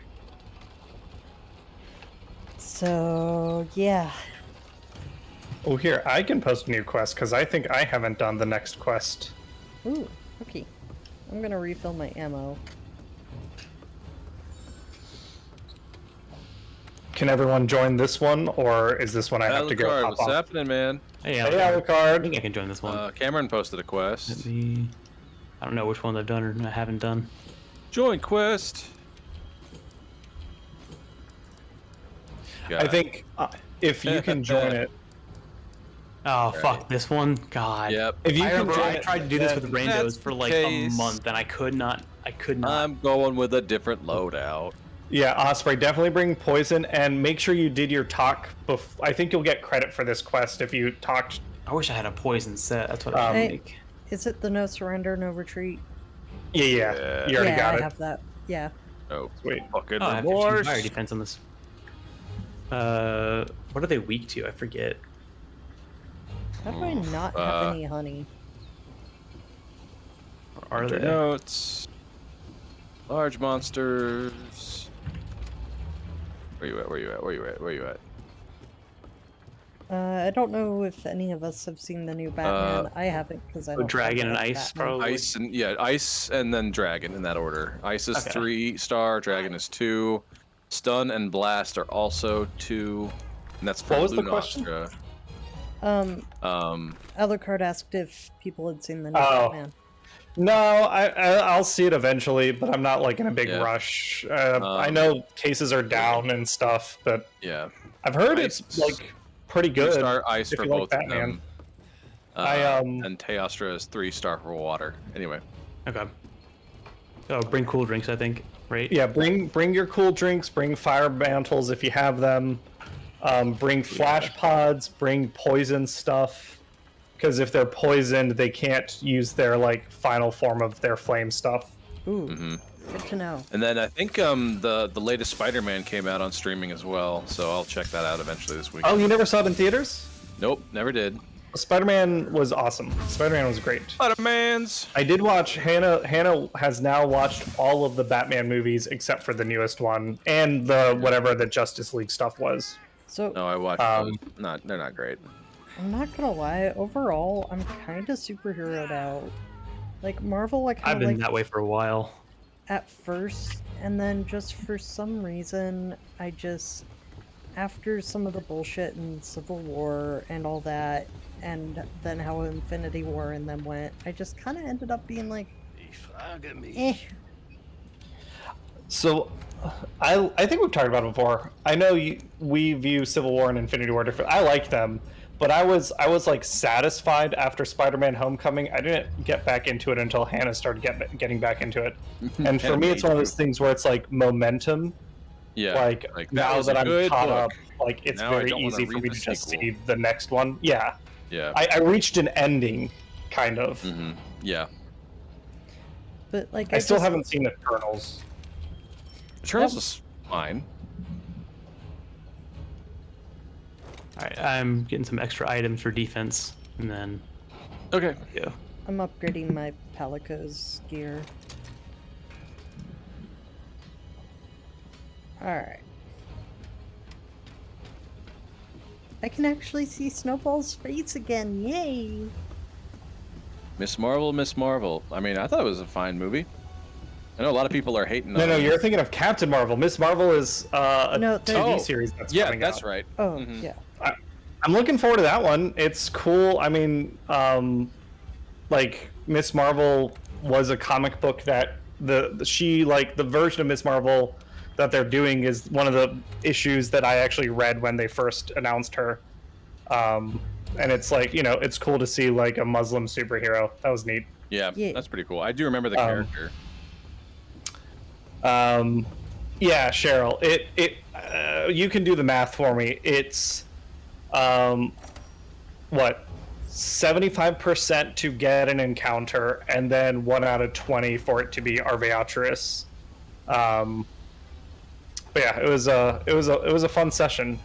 S3: So, yeah.
S2: Oh, here, I can post a new quest, because I think I haven't done the next quest.
S3: Ooh, okay. I'm gonna refill my ammo.
S2: Can everyone join this one, or is this one I have to go
S1: Alucard,
S2: hop
S1: what's
S2: off?
S1: happening, man?
S4: Hey,
S2: Alucard.
S4: I think I can join this one.
S1: Cameron posted a quest.
S4: I don't know which one I've done or I haven't done.
S1: Join quest.
S2: I think if you can join it.
S4: Oh, fuck, this one? God.
S1: Yep.
S2: If you
S4: I tried to do this with randos for like a month, and I could not.
S1: I'm going with a different loadout.
S2: Yeah, Osprey, definitely bring poison, and make sure you did your talk. I think you'll get credit for this quest if you talked.
S4: I wish I had a poison set. That's what I would make.
S3: Is it the no surrender, no retreat?
S2: Yeah. You already got it.
S3: I have that. Yeah.
S1: Oh,
S2: sweet.
S1: Fucking
S4: I have 15 fire defense on this. What are they weak to? I forget.
S3: How do I not have any honey?
S4: Are they?
S1: Notes. Large monsters. Where you at?
S3: I don't know if any of us have seen the new Batman. I haven't, because I don't.
S4: Dragon and Ice,
S3: Batman.
S4: probably.
S1: Ice and then Dragon in that order. Ice is 3-star. Dragon is 2. Stun and Blast are also 2. And that's for
S2: What was the
S1: Lunastra.
S2: question?
S3: Alucard asked if people had seen the new Batman.
S2: No, I'll see it eventually, but I'm not like in a big rush. I know cases are down and stuff, but
S1: yeah,
S2: I've heard it's like pretty good.
S1: 3-star Ice for both
S2: like
S1: of them. And Teostra is 3-star for water. Anyway.
S4: Okay. Oh, bring cool drinks, I think. Right?
S2: Yeah, bring your cool drinks. Bring fire mantles if you have them. Bring flash pods. Bring poison stuff. Because if they're poisoned, they can't use their like final form of their flame stuff.
S3: Ooh, good to know.
S1: And then I think the latest Spider-Man came out on streaming as well, so I'll check that out eventually this week.
S2: Oh, you never saw it in theaters?
S1: Nope, never did.
S2: Spider-Man was awesome. Spider-Man was great.
S1: Spider-Man's. I
S2: did watch. Hannah has now watched all of the Batman movies except for the newest one and the whatever the Justice League stuff was.
S3: So
S1: no, I watched those. They're not great.
S3: I'm not gonna lie, overall, I'm kind of superheroed out. Like, Marvel,
S4: I've been that way for a while.
S3: At first, and then just for some reason, I just... After some of the bullshit in Civil War and all that, and then how Infinity War and them went, I just kind of ended up being like... eh.
S2: So, I think we've talked about it before. I know we view Civil War and Infinity War different. I like them. But I was like satisfied after Spider-Man: Homecoming. I didn't get back into it until Hannah started getting back into it. And for me, it's one of those things where it's like momentum.
S1: Yeah.
S2: Like now that I'm caught up, like it's very easy for me to just see the next one. Yeah.
S1: Yeah.
S2: I reached an ending, kind of.
S1: Mm-hmm. Yeah.
S3: But like
S2: I still haven't seen Eternals.
S1: Eternals is fine.
S4: Alright, I'm getting some extra items for defense, and then...
S1: Okay.
S4: Yeah.
S3: I'm upgrading my Palico's gear. Alright. I can actually see Snowball's face again, yay!
S1: Miss Marvel, Miss Marvel. I mean, I thought it was a fine movie. I know a lot of people are hating on it.
S2: No, you're thinking of Captain Marvel. Miss Marvel is a TV series that's coming
S1: that's
S2: out.
S1: Right.
S3: Oh, yeah.
S2: I'm looking forward to that one. It's cool. I mean, like Miss Marvel was a comic book that the version of Miss Marvel that they're doing is one of the issues that I actually read when they first announced her. And it's like, it's cool to see like a Muslim superhero. That was neat.
S1: Yeah, that's pretty cool. I do remember the character.
S2: Yeah, Cheryl, it you can do the math for me. It's what, 75% to get an encounter, and then 1 out of 20 for it to be Arbitrary. But yeah, it was a fun session.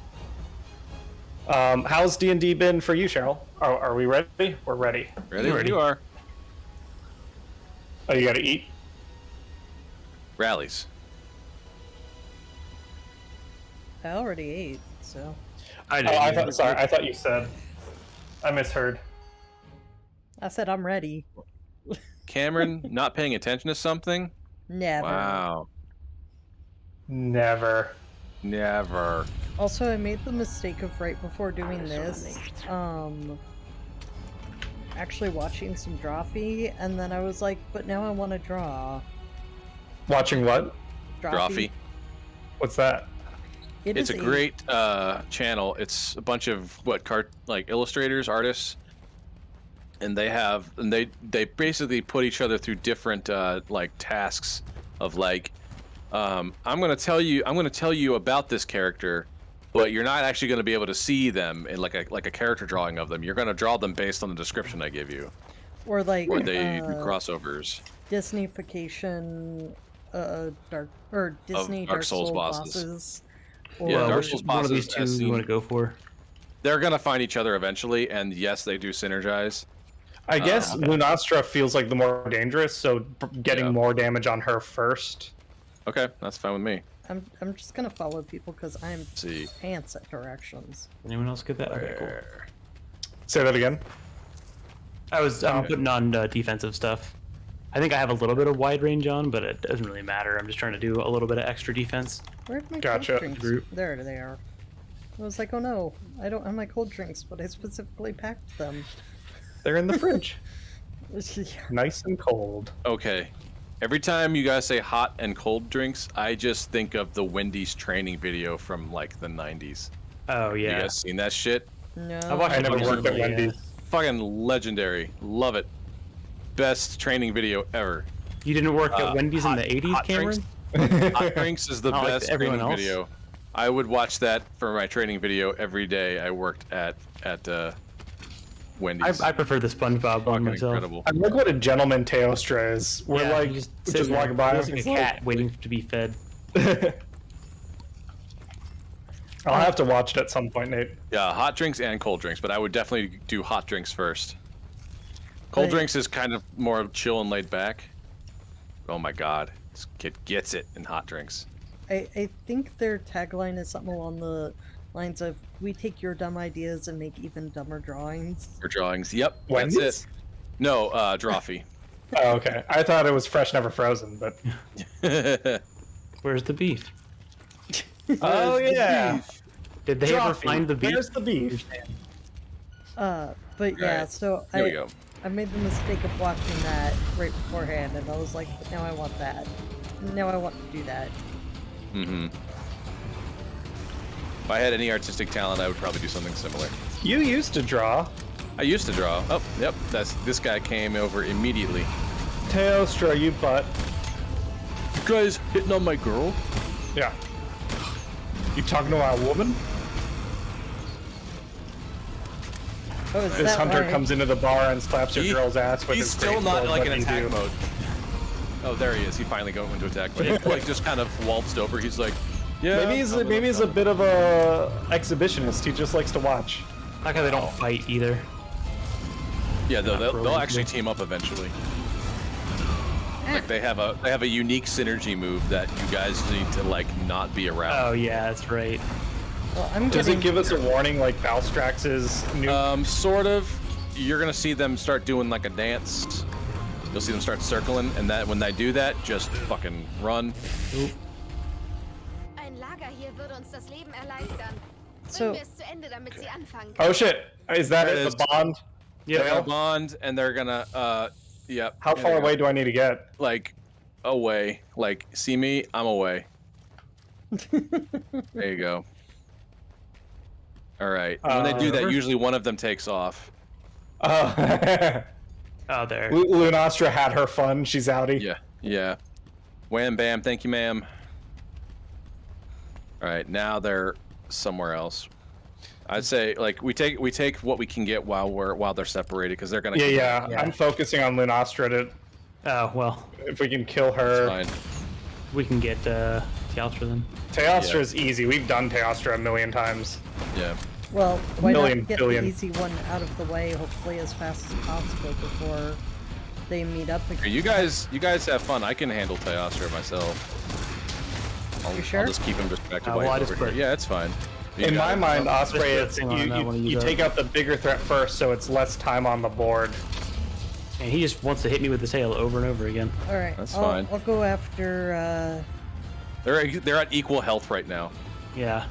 S2: How's D&D been for you, Cheryl? Are we ready? We're ready.
S1: Ready. You are.
S2: Oh, you gotta eat?
S1: Rallies.
S3: I already ate, so.
S2: I thought you said. I misheard.
S3: I said I'm ready.
S1: Cameron not paying attention to something?
S3: Never.
S1: Wow.
S2: Never.
S3: Also, I made the mistake of right before doing this, actually watching some Drawfee, and then I was like, but now I want to draw.
S2: Watching what?
S1: Drawfee.
S2: What's that?
S1: It's a great channel. It's a bunch of illustrators, artists, and they basically put each other through different tasks of I'm gonna tell you about this character, but you're not actually gonna be able to see them in like a character drawing of them. You're gonna draw them based on the description I give you.
S3: Or
S1: they do crossovers.
S3: Disneyfication, Disney
S1: Dark Souls bosses.
S3: Yeah,
S1: Dark Souls bosses.
S4: One of these two you want to go for?
S1: They're gonna find each other eventually, and yes, they do synergize.
S2: I guess Lunastra feels like the more dangerous, so getting more damage on her first.
S1: Okay, that's fine with me.
S3: I'm just gonna follow people because I'm pants at directions.
S4: Anyone else get that? Okay, cool.
S2: Say that again.
S4: I'm putting on defensive stuff. I think I have a little bit of wide range on, but it doesn't really matter. I'm just trying to do a little bit of extra defense.
S3: Where'd my cold drinks? There they are. I was like, oh no, I don't have my cold drinks, but I specifically packed them.
S2: They're in the fridge. Nice and cold.
S1: Okay. Every time you guys say hot and cold drinks, I just think of the Wendy's training video from the 90s.
S4: Oh yeah.
S1: You guys seen that shit?
S3: No.
S2: I never worked at Wendy's.
S1: Fucking legendary. Love it. Best training video ever.
S4: You didn't work at Wendy's in the 80s, Cameron?
S1: Hot drinks is the best training video. I would watch that for my training video every day I worked at Wendy's.
S4: I prefer the SpongeBob one myself.
S1: Incredible.
S2: I look what a gentleman Teostra is. We're just walking by.
S4: Like a cat waiting to be fed.
S2: I'll have to watch it at some point, Nate.
S1: Yeah, hot drinks and cold drinks, but I would definitely do hot drinks first. Cold drinks is kind of more chill and laid back. Oh my god, this kid gets it in hot drinks.
S3: I think their tagline is something along the lines of, we take your dumb ideas and make even dumber drawings.
S1: Your drawings, yep,
S2: Wendy's?
S1: That's it. No, Drawfee.
S2: Oh, okay. I thought it was fresh, never frozen, but...
S4: Where's the beef?
S2: Oh, yeah.
S4: Did they ever find the beef?
S2: Where's the beef?
S3: But yeah, so
S1: Here we go.
S3: I made the mistake of watching that right beforehand, and I was like, but now I want that. Now I want to do that.
S1: Mm-hmm. If I had any artistic talent, I would probably do something similar.
S2: You used to draw.
S1: I used to draw. Oh, yep. This guy came over immediately.
S2: Teostra, you butt.
S1: You guys hitting on my girl?
S2: Yeah. You talking to a woman?
S3: Oh,
S2: this hunter comes into the bar and slaps your girl's ass with
S1: his
S2: his
S1: still not in attack
S2: mode.
S1: mode. Oh, there he is. He finally got into attack mode. He just kind of waltzed over. He's like, yeah.
S2: Maybe he's a bit of a exhibitionist. He just likes to watch.
S4: Like how they don't fight either.
S1: Yeah, they'll actually team up eventually. Like they have a unique synergy move that you guys need to not be around.
S4: Oh yeah, that's right.
S3: Well,
S2: Does it give us a warning like Valstrax's new?
S1: Sort of. you're gonna see them start doing like a dance. You'll see them start circling, and that when they do that, just fucking run. Oop.
S3: So,
S2: oh shit! Is that it? The bond?
S1: Yeah, the bond, and they're gonna. Yep.
S2: How far away do I need to get?
S1: Like, away. Like, see me? I'm away. There you go. All right. When they do that, usually one of them takes off.
S2: Oh.
S4: Oh, there.
S2: Lunastra had her fun. She's outie.
S1: Yeah. Yeah. Wham bam. Thank you, ma'am. All right. Now they're somewhere else. I'd say like we take what we can get while they're separated because they're gonna.
S2: Yeah. I'm focusing on Lunastra to.
S4: Oh well.
S2: If we can kill her,
S1: fine.
S4: We can get Teostra then.
S2: Teostra is easy. We've done Teostra a million times.
S1: Yeah.
S3: Well, why not get the easy one out of the way, hopefully as fast as possible before they meet up again.
S1: You guys have fun. I can handle Teostra myself.
S3: You sure?
S1: I'll just keep him distracted
S4: well,
S1: over here. Yeah, it's fine.
S2: In my mind, Osprey, it's you take out the bigger threat first, so it's less time on the board.
S4: And he just wants to hit me with the tail over and over again.
S3: All right,
S1: that's fine.
S3: I'll go after.
S1: They're at equal health right now.
S4: Yeah.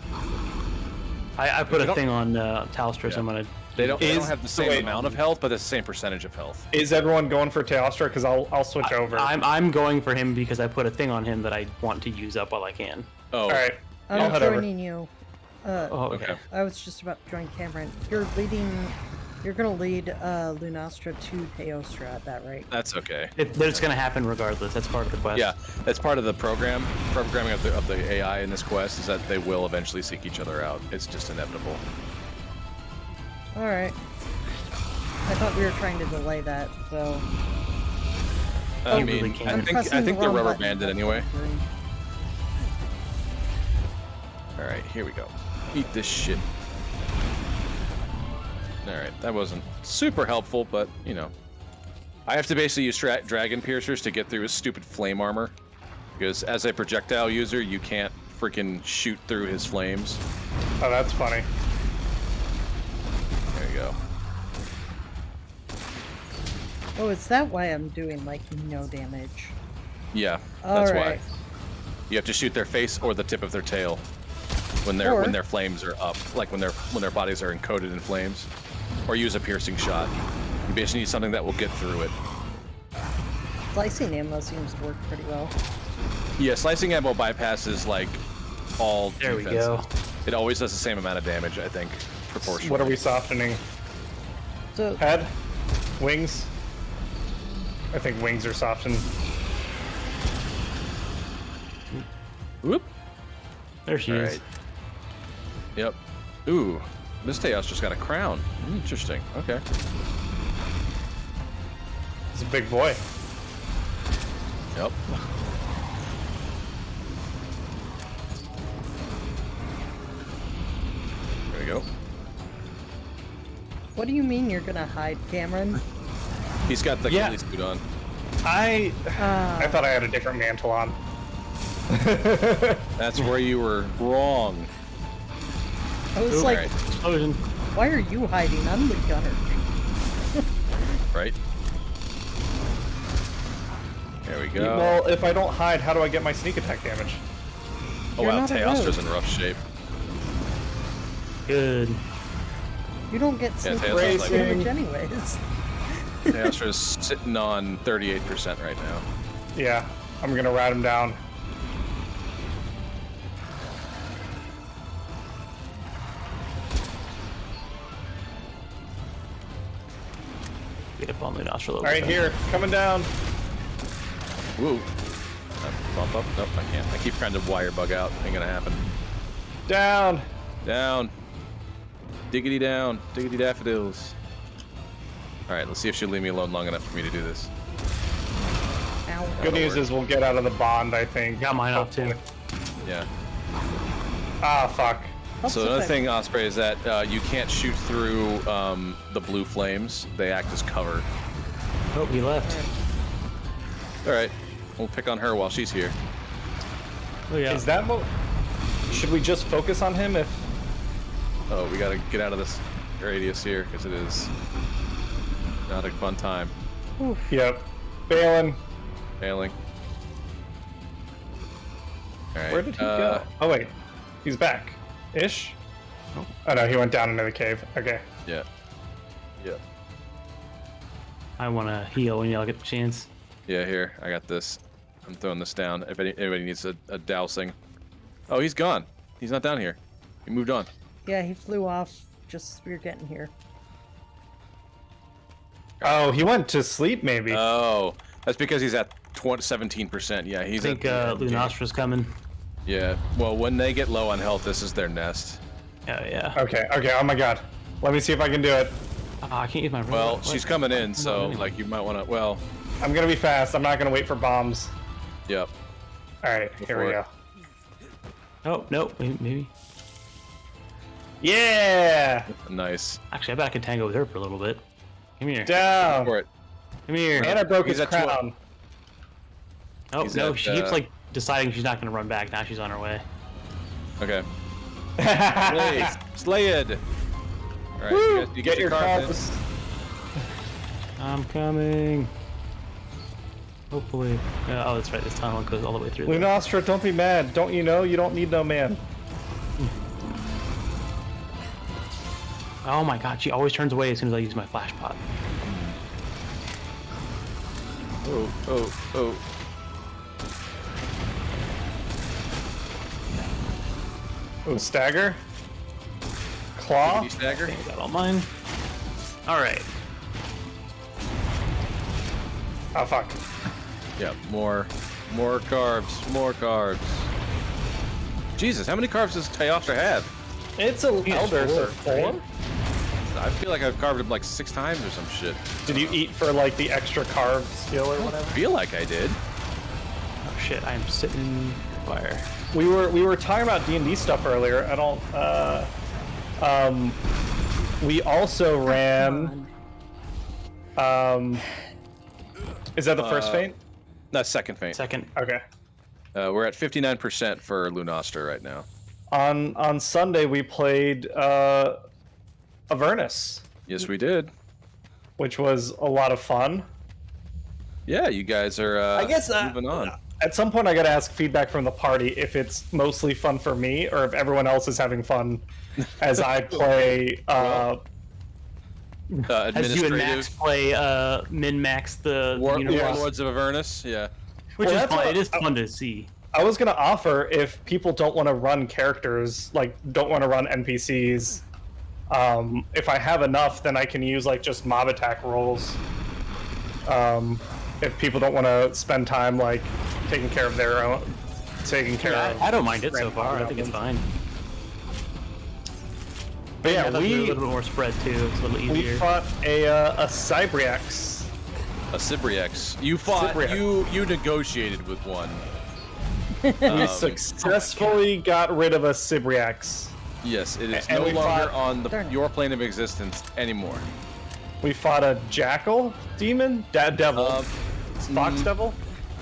S4: I put a thing on Teostra, so I'm gonna.
S1: They don't have the same amount of health, but it's the same percentage of health.
S2: Is everyone going for Teostra? Because I'll switch over.
S4: I'm going for him because I put a thing on him that I want to use up while I can.
S1: Oh.
S2: All right.
S3: I'm joining you.
S4: Okay.
S3: I was just about to join Cameron. You're gonna lead Lunastra to Teostra at that rate.
S1: That's okay.
S4: It's gonna happen regardless. That's part of the quest.
S1: Yeah, that's part of the programming of the AI in this quest is that they will eventually seek each other out. It's just inevitable.
S3: All right. I thought we were trying to delay that, so.
S1: I mean, I think they're rubber banded anyway. All right, here we go. Eat this shit. Alright, that wasn't super helpful, but, you know. I have to basically use Dragon Piercers to get through his stupid flame armor. Because as a projectile user, you can't freaking shoot through his flames.
S2: Oh, that's funny.
S1: There you go.
S3: Oh, is that why I'm doing, like, no damage?
S1: Yeah, that's why. You have to shoot their face or the tip of their tail. When their flames are up, like when their bodies are encoded in flames, or use a piercing shot. You basically need something that will get through it.
S3: Slicing ammo seems to work pretty well.
S1: Yeah, slicing ammo bypasses like all
S4: there
S1: defenses.
S4: We go.
S1: It always does the same amount of damage, I think, proportionally.
S2: What are we softening?
S3: So
S2: head, wings. I think wings are softened.
S1: Whoop.
S4: There she is.
S1: Right. Yep. Ooh, this Teos just got a crown. Interesting. Okay.
S2: It's a big boy.
S1: Yep. There we go.
S3: What do you mean you're gonna hide, Cameron?
S1: He's got the ghillie suit on.
S2: I thought I had a different mantle on.
S1: That's where you were wrong.
S3: I was like, why are you hiding? I'm the gunner.
S1: Right. There we go.
S2: Well, if I don't hide, how do I get my sneak attack damage?
S1: Oh wow, Teostra's in rough shape.
S4: Good.
S3: You don't get sneak attack damage anyways.
S1: Teostra's sitting on 38% right now.
S2: Yeah, I'm gonna rat him down.
S4: Get up on the nostril.
S2: Alright, here, coming down.
S1: Woo. Bump up? Nope, I can't. I keep trying to wire bug out. Ain't gonna happen.
S2: Down.
S1: Down. Diggity down. Diggity daffodils. Alright, let's see if she'll leave me alone long enough for me to do this.
S3: Ow.
S2: Good news is we'll get out of the bond, I think.
S4: Got mine up too.
S1: Yeah.
S2: Ah, fuck.
S1: So another thing, Osprey, is that you can't shoot through the blue flames. They act as cover.
S4: Oh, he left.
S1: Alright. We'll pick on her while she's here.
S4: Oh, yeah.
S2: Is that what... Should we just focus on him if...
S1: Oh, we gotta get out of this radius here, because it is... Not a fun time.
S2: Oof. Yep. Bailing.
S1: All right.
S2: Where did he go? Oh wait, he's back. Ish. Oh no, he went down into the cave. Okay.
S1: Yeah. Yeah.
S4: I want to heal when y'all get the chance.
S1: Yeah, here, I got this. I'm throwing this down. If anybody needs a dousing. Oh, he's gone. He's not down here. He moved on.
S3: Yeah, he flew off just as we were getting here.
S2: Oh, he went to sleep maybe.
S1: Oh, that's because he's at 17%. Yeah, he's.
S4: I think Lunostra's coming.
S1: Yeah. Well, when they get low on health, this is their nest.
S4: Oh yeah.
S2: Okay. Oh my God. Let me see if I can do it.
S4: I can't use my.
S1: Well, she's coming in, so like you might want to. Well.
S2: I'm gonna be fast. I'm not gonna wait for bombs.
S1: Yep.
S2: All right. Here we go.
S4: Oh no, maybe.
S2: Yeah.
S1: Nice.
S4: Actually, I bet I could tango with her for a little bit. Come here.
S2: Down.
S1: For it.
S4: Come here.
S2: And I broke his crown.
S4: Oh no, she keeps like deciding she's not gonna run back. Now she's on her way.
S1: Okay. Slayed. All right.
S2: Woo!
S1: You get your cards.
S4: I'm coming. Hopefully. Oh, that's right. This tunnel goes all the way through.
S2: Lunostra, don't be mad. Don't you know you don't need no man?
S4: Oh my God, she always turns away as soon as I use my flash pot.
S1: Oh.
S2: Oh, stagger. Claw.
S1: Stagger.
S4: Okay, got all mine. All right.
S2: Oh fuck.
S1: Yeah, more carbs. Jesus, how many carbs does Teostra have?
S2: It's a elder, so 4?
S1: I feel like I've carved him like 6 times or some shit.
S2: Did you eat for like the extra carb skill or whatever?
S1: I feel like I did.
S4: Oh shit, I am sitting in fire.
S2: We were talking about D&D stuff earlier. I don't. We also ran. Is that the first feint?
S1: No, second feint.
S4: Second.
S2: Okay.
S1: We're at 59% for Lunostra right now.
S2: On Sunday we played Avernus.
S1: Yes, we did.
S2: Which was a lot of fun.
S1: Yeah, you guys are.
S2: I guess
S1: moving on.
S2: At some point, I gotta ask feedback from the party if it's mostly fun for me or if everyone else is having fun as I play.
S4: As you and Max play min-max the
S1: Warlords of Avernus, yeah.
S4: Which is fun. It is fun to see.
S2: I was gonna offer if people don't want to run characters, like don't want to run NPCs. If I have enough, then I can use like just mob attack rolls. If people don't want to spend time like taking care of their own,
S4: I don't mind it so far. I think it's fine.
S2: But yeah,
S4: we a little bit more spread too. It's a little easier.
S2: We fought a Cybriax.
S1: A Cybriax. You fought. You negotiated with one.
S2: We successfully got rid of a Cybriax.
S1: Yes, it is no longer on your plane of existence anymore.
S2: We fought a jackal demon, devil, fox devil.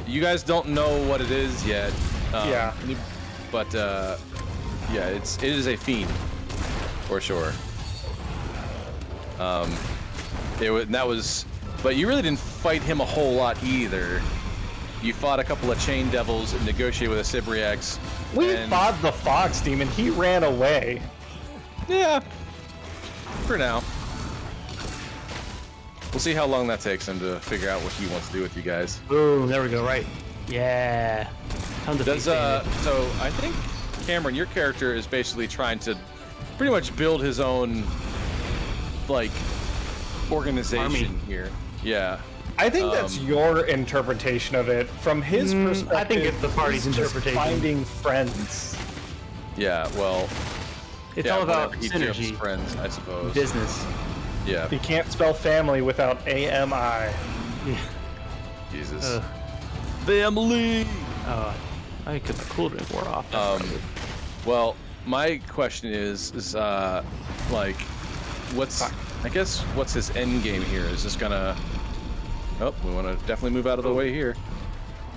S1: You guys don't know what it is yet.
S2: Yeah.
S1: But yeah, it is a fiend for sure. But you really didn't fight him a whole lot either. You fought a couple of chain devils and negotiated with a Cybriax.
S2: We fought the fox demon. He ran away.
S1: Yeah. For now. We'll see how long that takes him to figure out what he wants to do with you guys.
S4: Boom, there we go, right. Yeah. Tons of
S1: so I think, Cameron, your character is basically trying to pretty much build his own, like, organization
S4: army
S1: here. Yeah.
S2: I think that's your interpretation of it. From his perspective,
S4: I think it's the party's interpretation.
S2: Finding friends.
S1: Yeah, well,
S4: it's all about synergy.
S1: Friends, I suppose.
S4: Business.
S1: Yeah.
S2: You can't spell family without AMI.
S4: Yeah.
S1: Jesus. Family.
S4: I could the cool drink wore off.
S1: Well, my question is like, what's his end game here? Is this gonna? Oh, we want to definitely move out of the way here.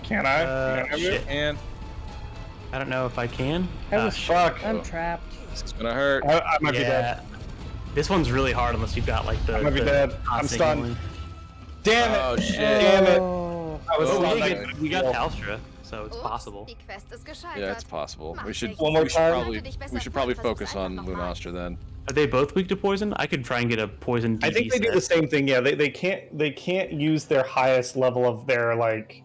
S2: Can I?
S4: Shit.
S1: And
S4: I don't know if I can.
S2: Fuck.
S3: I'm trapped.
S1: This is gonna hurt.
S2: I might be dead.
S4: This one's really hard unless you've got like the.
S2: I might be dead. I'm stunned. Damn it!
S1: Oh shit!
S2: Damn it!
S3: I
S2: was
S4: we got Talstra, so it's possible.
S1: Yeah, it's possible. We should probably focus on Lunastra then.
S4: Are they both weak to poison? I could try and get a poison DB
S2: I think they do the same thing. Yeah, they can't use their highest level of their like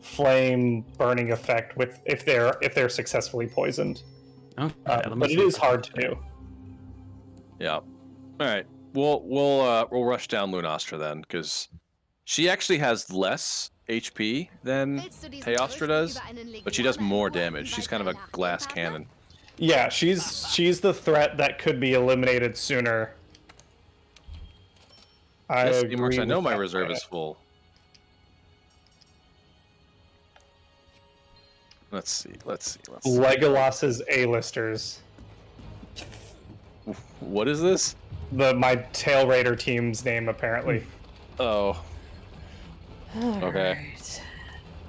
S2: flame burning effect with if they're successfully poisoned.
S4: Okay,
S2: but it is hard to do.
S1: Yeah. All right. We'll rush down Lunastra then, because she actually has less HP than Teostra does, but she does more damage. She's kind of a glass cannon.
S2: Yeah, she's the threat that could be eliminated sooner.
S1: I know my reserve is full. Let's see.
S2: Legolas's A-listers.
S1: What is this?
S2: My Tail Raider team's name, apparently.
S1: Oh. Okay.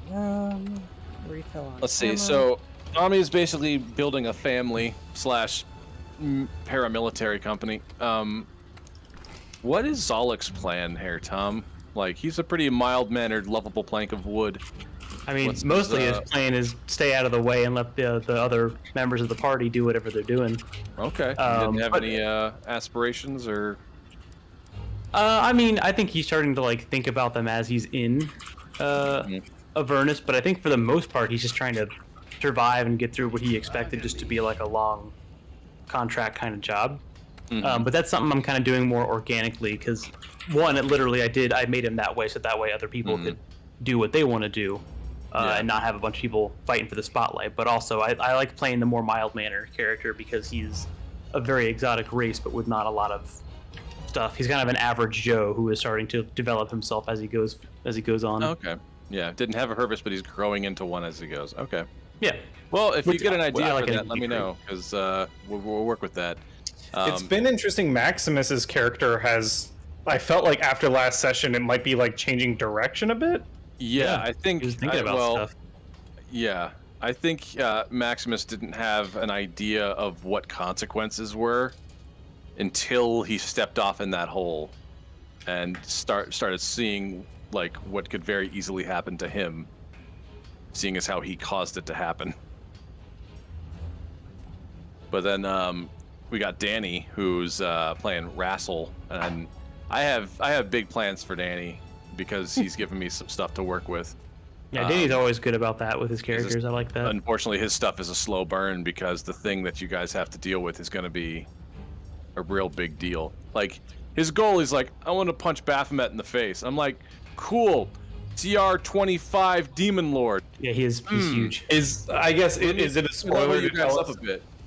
S3: Refill on
S1: Let's see. So, Tommy is basically building a family / paramilitary company. What is Zolek's plan here, Tom? Like, he's a pretty mild-mannered, lovable plank of wood.
S4: I mean, mostly his plan is stay out of the way and let the other members of the party do whatever they're doing.
S1: Okay. You didn't have any aspirations or?
S4: I mean, I think he's starting to like think about them as he's in Avernus, but I think for the most part he's just trying to survive and get through what he expected just to be like a long contract kind of job. But that's something I'm kind of doing more organically because one, I made him that way so that way other people could do what they want to do. And not have a bunch of people fighting for the spotlight. But also, I like playing the more mild-mannered character because he's a very exotic race, but with not a lot of stuff. He's kind of an average Joe who is starting to develop himself as he goes on.
S1: Okay. Yeah. Didn't have a purpose, but he's growing into one as he goes. Okay.
S4: Yeah.
S1: Well, if you get an idea for that, let me know because we'll work with that.
S2: It's been interesting. Maximus's character has. I felt like after last session, it might be like changing direction a bit.
S1: Yeah, I think.
S4: He was thinking about stuff.
S1: Yeah, I think Maximus didn't have an idea of what consequences were until he stepped off in that hole and started seeing like what could very easily happen to him, seeing as how he caused it to happen. But then we got Danny, who's playing Rassel, and I have big plans for Danny. Because he's given me some stuff to work with.
S4: Yeah, Danny's always good about that with his characters. I like that.
S1: Unfortunately, his stuff is a slow burn because the thing that you guys have to deal with is going to be a real big deal. Like, his goal is like, I want to punch Baphomet in the face. I'm like, cool. CR25 Demon Lord.
S4: Yeah, he's huge.
S2: Is it a spoiler to tell us?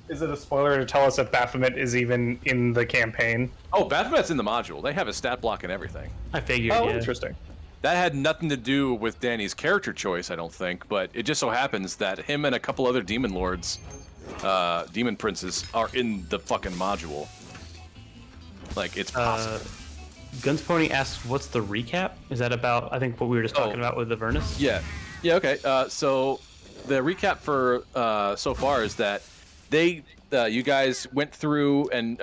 S2: Is it a spoiler to tell us if Baphomet is even in the campaign?
S1: Oh, Baphomet's in the module. They have a stat block and everything.
S4: I figured.
S2: Oh, interesting.
S1: That had nothing to do with Danny's character choice, I don't think, but it just so happens that him and a couple other demon lords, demon princes, are in the fucking module. Like, it's possible.
S4: Guns Pony asks, what's the recap? Is that about, I think, what we were just talking about with Avernus?
S1: Yeah, okay. So the recap for so far is that you guys went through and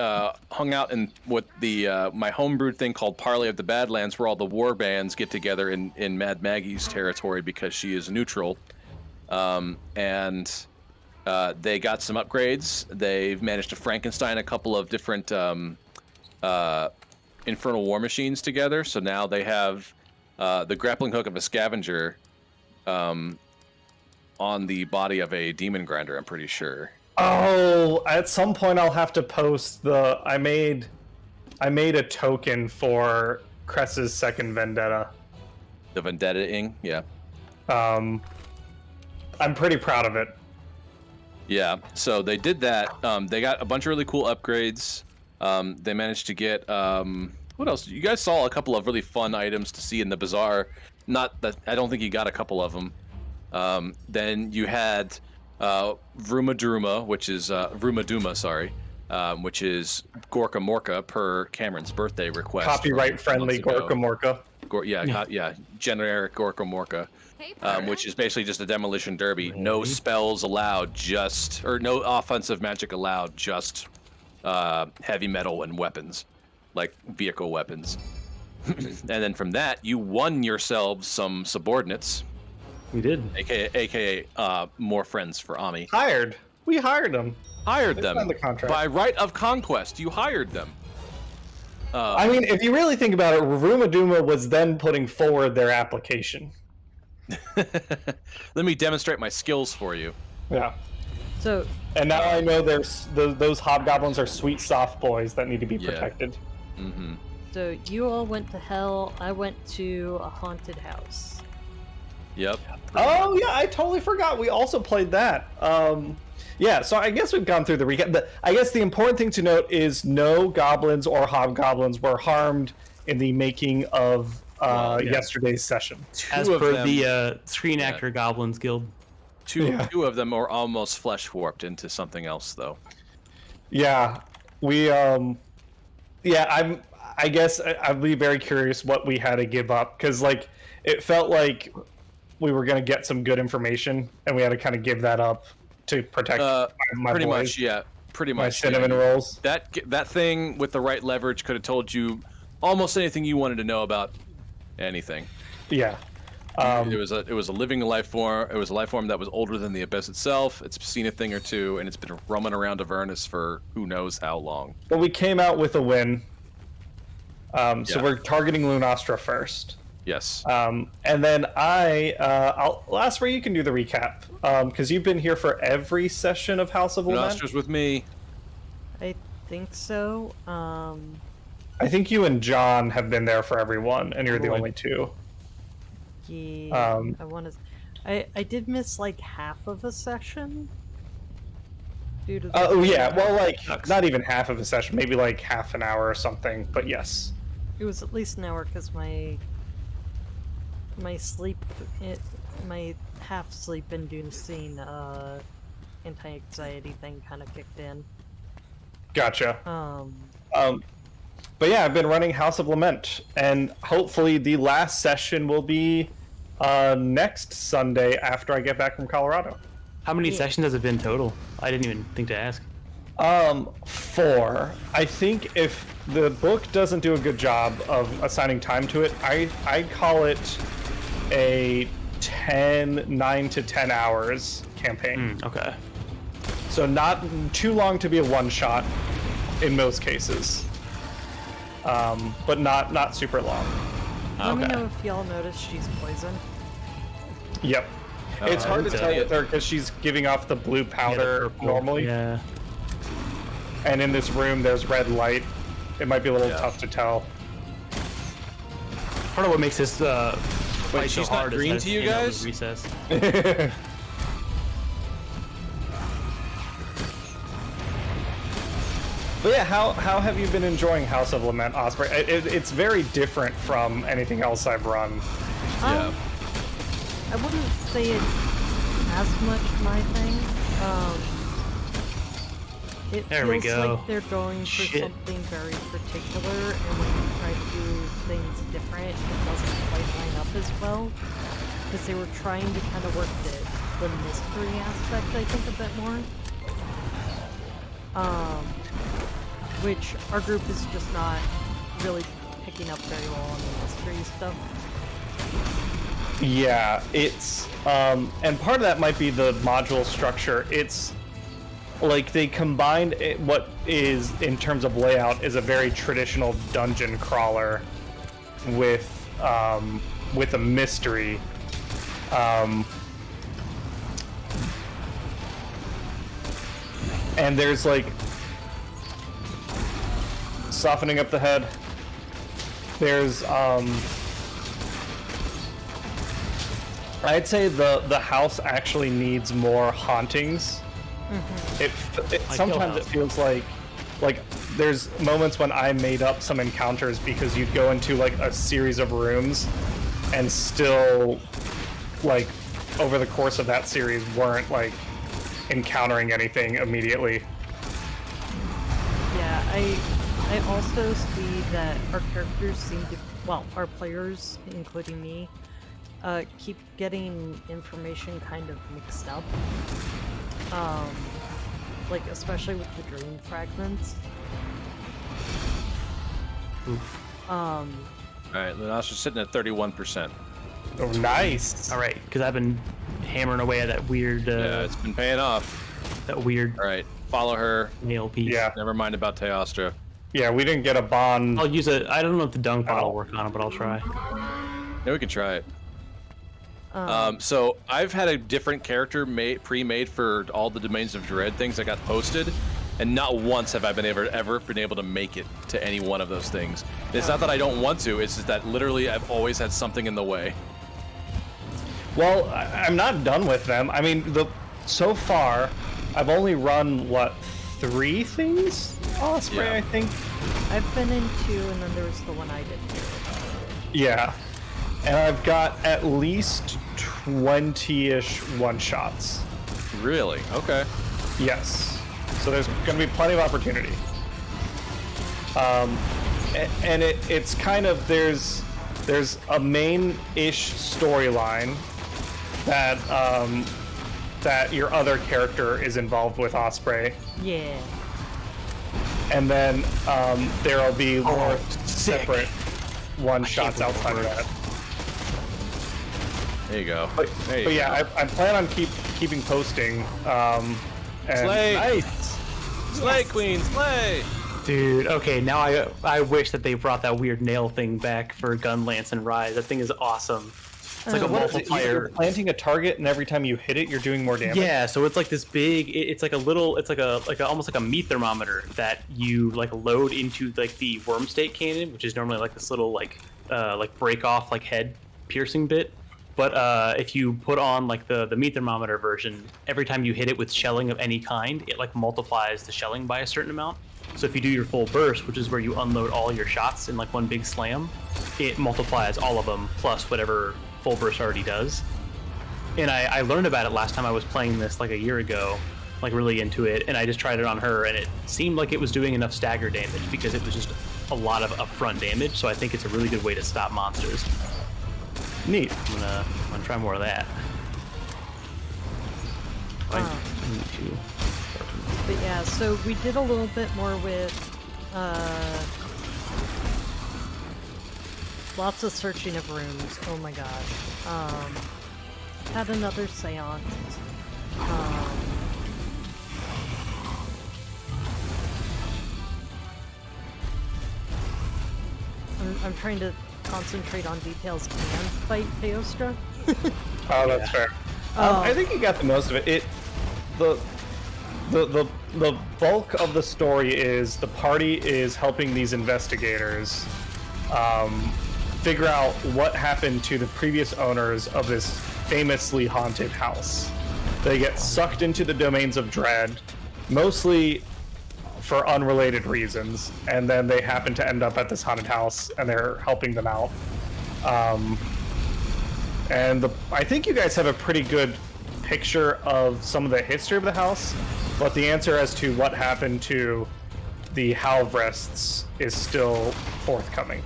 S1: hung out in what my homebrewed thing called Parley of the Badlands, where all the war bands get together in Mad Maggie's territory because she is neutral. And they got some upgrades. They've managed to Frankenstein a couple of different infernal war machines together. So now they have the grappling hook of a scavenger on the body of a demon grinder, I'm pretty sure.
S2: Oh, at some point I'll have to post I made a token for Cress's second vendetta.
S1: The vendetta-ing, yeah.
S2: I'm pretty proud of it.
S1: Yeah, so they did that. They got a bunch of really cool upgrades. They managed to get what else? You guys saw a couple of really fun items to see in the bazaar. Not that I don't think you got a couple of them. Then you had Vrumaduma, which is which is Gorka Morka per Cameron's birthday request.
S2: Copyright friendly Gorka Morka.
S1: Generic Gorka Morka, which is basically just a demolition derby. No spells allowed, no offensive magic allowed, just heavy metal and weapons, like vehicle weapons. and then from that, you won yourselves some subordinates.
S4: We did.
S1: AKA more friends for Ami.
S2: We hired them.
S1: Hired
S2: They
S1: them
S2: signed the contract.
S1: by right of conquest. You hired them.
S2: I mean, if you really think about it, Ruma Duma was then putting forward their application.
S1: Let me demonstrate my skills for you.
S2: Yeah.
S3: So.
S2: And now I know those hobgoblins are sweet, soft boys that need to be protected.
S1: Mm-hmm.
S3: So you all went to hell. I went to a haunted house.
S1: Yep.
S2: Oh yeah, I totally forgot. We also played that. Yeah, so I guess we've gone through the recap. I guess the important thing to note is no goblins or hobgoblins were harmed in the making of yesterday's session.
S4: As per the Screen Actor Goblins Guild.
S1: Two of them are almost flesh warped into something else, though.
S2: Yeah, we. I guess I'd be very curious what we had to give up, because like it felt like we were going to get some good information, and we had to kind of give that up to protect my
S1: pretty
S2: boys,
S1: much, yeah. Pretty much.
S2: My cinnamon rolls.
S1: That thing with the right leverage could have told you almost anything you wanted to know about anything.
S2: Yeah.
S1: It was a living life form. It was a life form that was older than the abyss itself. It's seen a thing or two, and it's been roaming around Avernus for who knows how long.
S2: But we came out with a win. So we're targeting Lunastra first.
S1: Yes.
S2: And then I'll Osprey, you can do the recap, because you've been here for every session of House of Lament.
S1: Lunastra's with me.
S3: I think so.
S2: I think you and John have been there for everyone, and you're the only two.
S3: Yeah. I did miss like half of a session. Due to
S2: well, like not even half of a session, maybe like half an hour or something. But yes.
S3: It was at least an hour because my half sleep inducing anti-anxiety thing kind of kicked in.
S2: Gotcha. But yeah, I've been running House of Lament, and hopefully the last session will be next Sunday after I get back from Colorado.
S4: How many sessions has it been total? I didn't even think to ask.
S2: 4. I think if the book doesn't do a good job of assigning time to it, I call it a 9 to 10 hours campaign.
S4: Okay.
S2: So not too long to be a one-shot in most cases. But not super long.
S3: Let me know if y'all notice she's poisoned.
S2: Yep. It's hard to tell with her because she's giving off the blue powder normally.
S4: Yeah.
S2: And in this room, there's red light. It might be a little tough to tell.
S4: Part of what makes this
S1: wait, she's not green to you guys?
S4: Recess.
S2: But yeah, how have you been enjoying House of Lament, Osprey? It's very different from anything else I've run.
S1: Yeah.
S3: I wouldn't say it's as much my thing. It feels like they're going for something very particular, and when you try to do things different, it doesn't quite line up as well. Because they were trying to kind of work the mystery aspect, I think, a bit more. Which our group is just not really picking up very well on the mystery stuff.
S2: Yeah, it's and part of that might be the module structure. It's like they combined what is, in terms of layout, is a very traditional dungeon crawler with a mystery. And there's like softening up the head. There's I'd say the house actually needs more hauntings. Mm-hmm. Sometimes it feels like there's moments when I made up some encounters because you'd go into like a series of rooms and still like over the course of that series weren't like encountering anything immediately.
S3: Yeah, I also see that our characters seem to, well, our players, including me, keep getting information kind of mixed up. Like, especially with the dream fragments.
S4: Oof.
S1: All right, Lunasha's sitting at 31%.
S2: Oh, nice.
S4: All right, because I've been hammering away at that weird.
S1: Yeah, it's been paying off.
S4: That weird.
S1: All right, follow her.
S4: Nail piece.
S2: Yeah.
S1: Never mind about Teostra.
S2: Yeah, we didn't get a bond.
S4: I'll use it. I don't know if the dung pod will work on it, but I'll try.
S1: Yeah, we can try it. So I've had a different character pre-made for all the Domains of Dread things that got posted, and not once have I ever been able to make it to any one of those things. It's not that I don't want to, it's just that literally I've always had something in the way.
S2: Well, I'm not done with them. I mean, so far, I've only run, what, 3 things? Osprey, yeah. I think.
S3: I've been in 2, and then there was the one I did too.
S2: Yeah. And I've got at least 20-ish one-shots.
S1: Really? Okay.
S2: Yes. So there's going to be plenty of opportunity. And it's kind of, there's a main-ish storyline that your other character is involved with, Osprey.
S3: Yeah.
S2: And then there'll be more separate one-shots outside of that.
S1: There you go.
S2: But yeah, I plan on keeping posting. And
S1: slay!
S2: Nice!
S1: Slay, Queen, slay!
S4: Dude, okay, now I wish that they brought that weird nail thing back for Gun, Lance, and Rise. That thing is awesome. It's like a multiplier.
S2: You're planting a target, and every time you hit it, you're doing more damage.
S4: Yeah, so it's like this big. It's like a little. It's like almost like a meat thermometer that you like load into like the worm stake cannon, which is normally like this little like break off like head piercing bit. But if you put on like the meat thermometer version, every time you hit it with shelling of any kind, it like multiplies the shelling by a certain amount. So if you do your full burst, which is where you unload all your shots in like one big slam, it multiplies all of them plus whatever full burst already does. And I learned about it last time I was playing this like a year ago, like really into it, and I just tried it on her, and it seemed like it was doing enough stagger damage because it was just a lot of upfront damage. So I think it's a really good way to stop monsters.
S2: Neat.
S4: I'm gonna try more of that.
S3: But yeah, so we did a little bit more with lots of searching of rooms. Oh my gosh. Had another seance. I'm trying to concentrate on details and fight Teostra.
S2: Oh, that's fair. I think you got the most of it. The bulk of the story is the party is helping these investigators figure out what happened to the previous owners of this famously haunted house. They get sucked into the domains of dread, mostly for unrelated reasons, and then they happen to end up at this haunted house, and they're helping them out. I think you guys have a pretty good picture of some of the history of the house, but the answer as to what happened to the Halvrests is still forthcoming.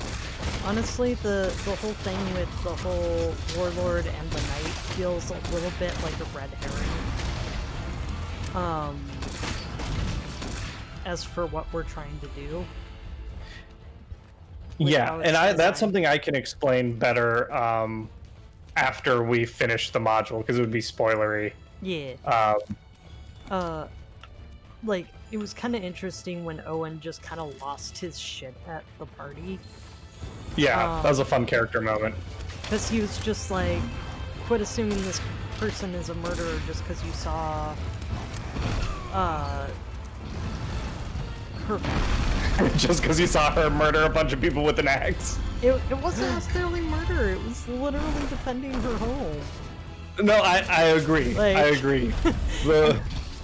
S3: Honestly, the whole thing with the whole Warlord and the Knight feels a little bit like a red herring. As for what we're trying to do.
S2: Yeah, and that's something I can explain better after we finish the module, because it would be spoilery.
S3: Yeah. Like, it was kind of interesting when Owen just kind of lost his shit at the party.
S2: Yeah, that was a fun character moment.
S3: Because he was just like, quit assuming this person is a murderer just because you saw her.
S2: Just because you saw her murder a bunch of people with an axe.
S3: It wasn't necessarily murder, it was literally defending her home.
S2: No, I agree. Like, I agree.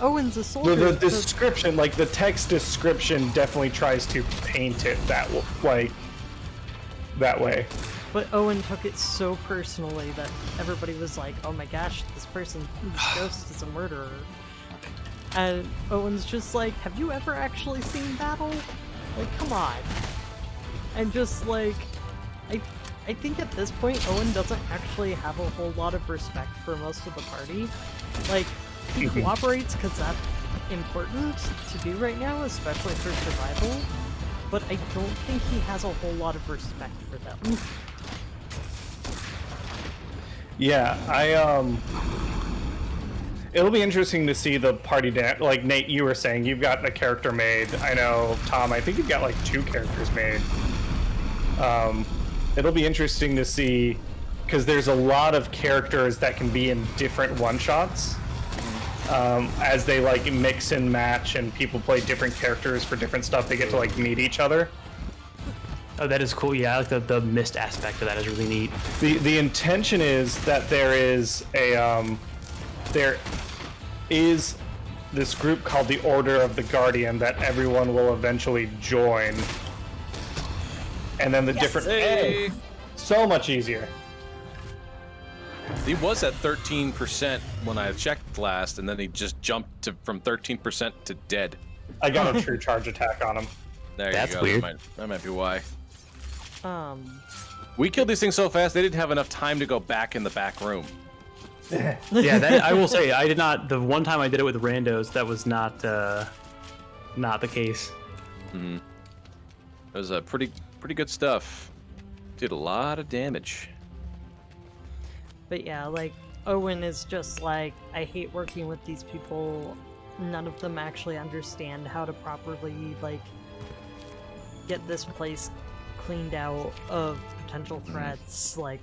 S3: Owen's a soldier.
S2: The description, like the text description, definitely tries to paint it that way.
S3: But Owen took it so personally that everybody was like, "Oh my gosh, this person, this ghost is a murderer." And Owen's just like, "Have you ever actually seen battle? Like, come on." And just like, I think at this point, Owen doesn't actually have a whole lot of respect for most of the party. Like, he cooperates because that's important to do right now, especially for survival. but I don't think he has a whole lot of respect for them.
S2: Yeah, it'll be interesting to see the party dance. Like Nate, you were saying, you've got a character made. I know, Tom, I think you've got like 2 characters made. It'll be interesting to see, because there's a lot of characters that can be in different one-shots. As they like mix and match and people play different characters for different stuff, they get to like meet each other.
S4: Oh, that is cool. Yeah, I like the mist aspect of that is really neat.
S2: The intention is that there is this group called the Order of the Guardian that everyone will eventually join. And then the different so much easier.
S1: He was at 13% when I checked last, and then he just jumped from 13% to dead.
S2: I got a true charge attack on him.
S1: That's you go.
S4: Weird.
S1: That might be why. We killed these things so fast they didn't have enough time to go back in the back room.
S4: Yeah, I will say I did not. The one time I did it with randos, that was not the case.
S1: Mm-hmm. It was a pretty good stuff. Did a lot of damage.
S3: But yeah, like Owen is just like, I hate working with these people. None of them actually understand how to properly like get this place cleaned out of potential threats. Like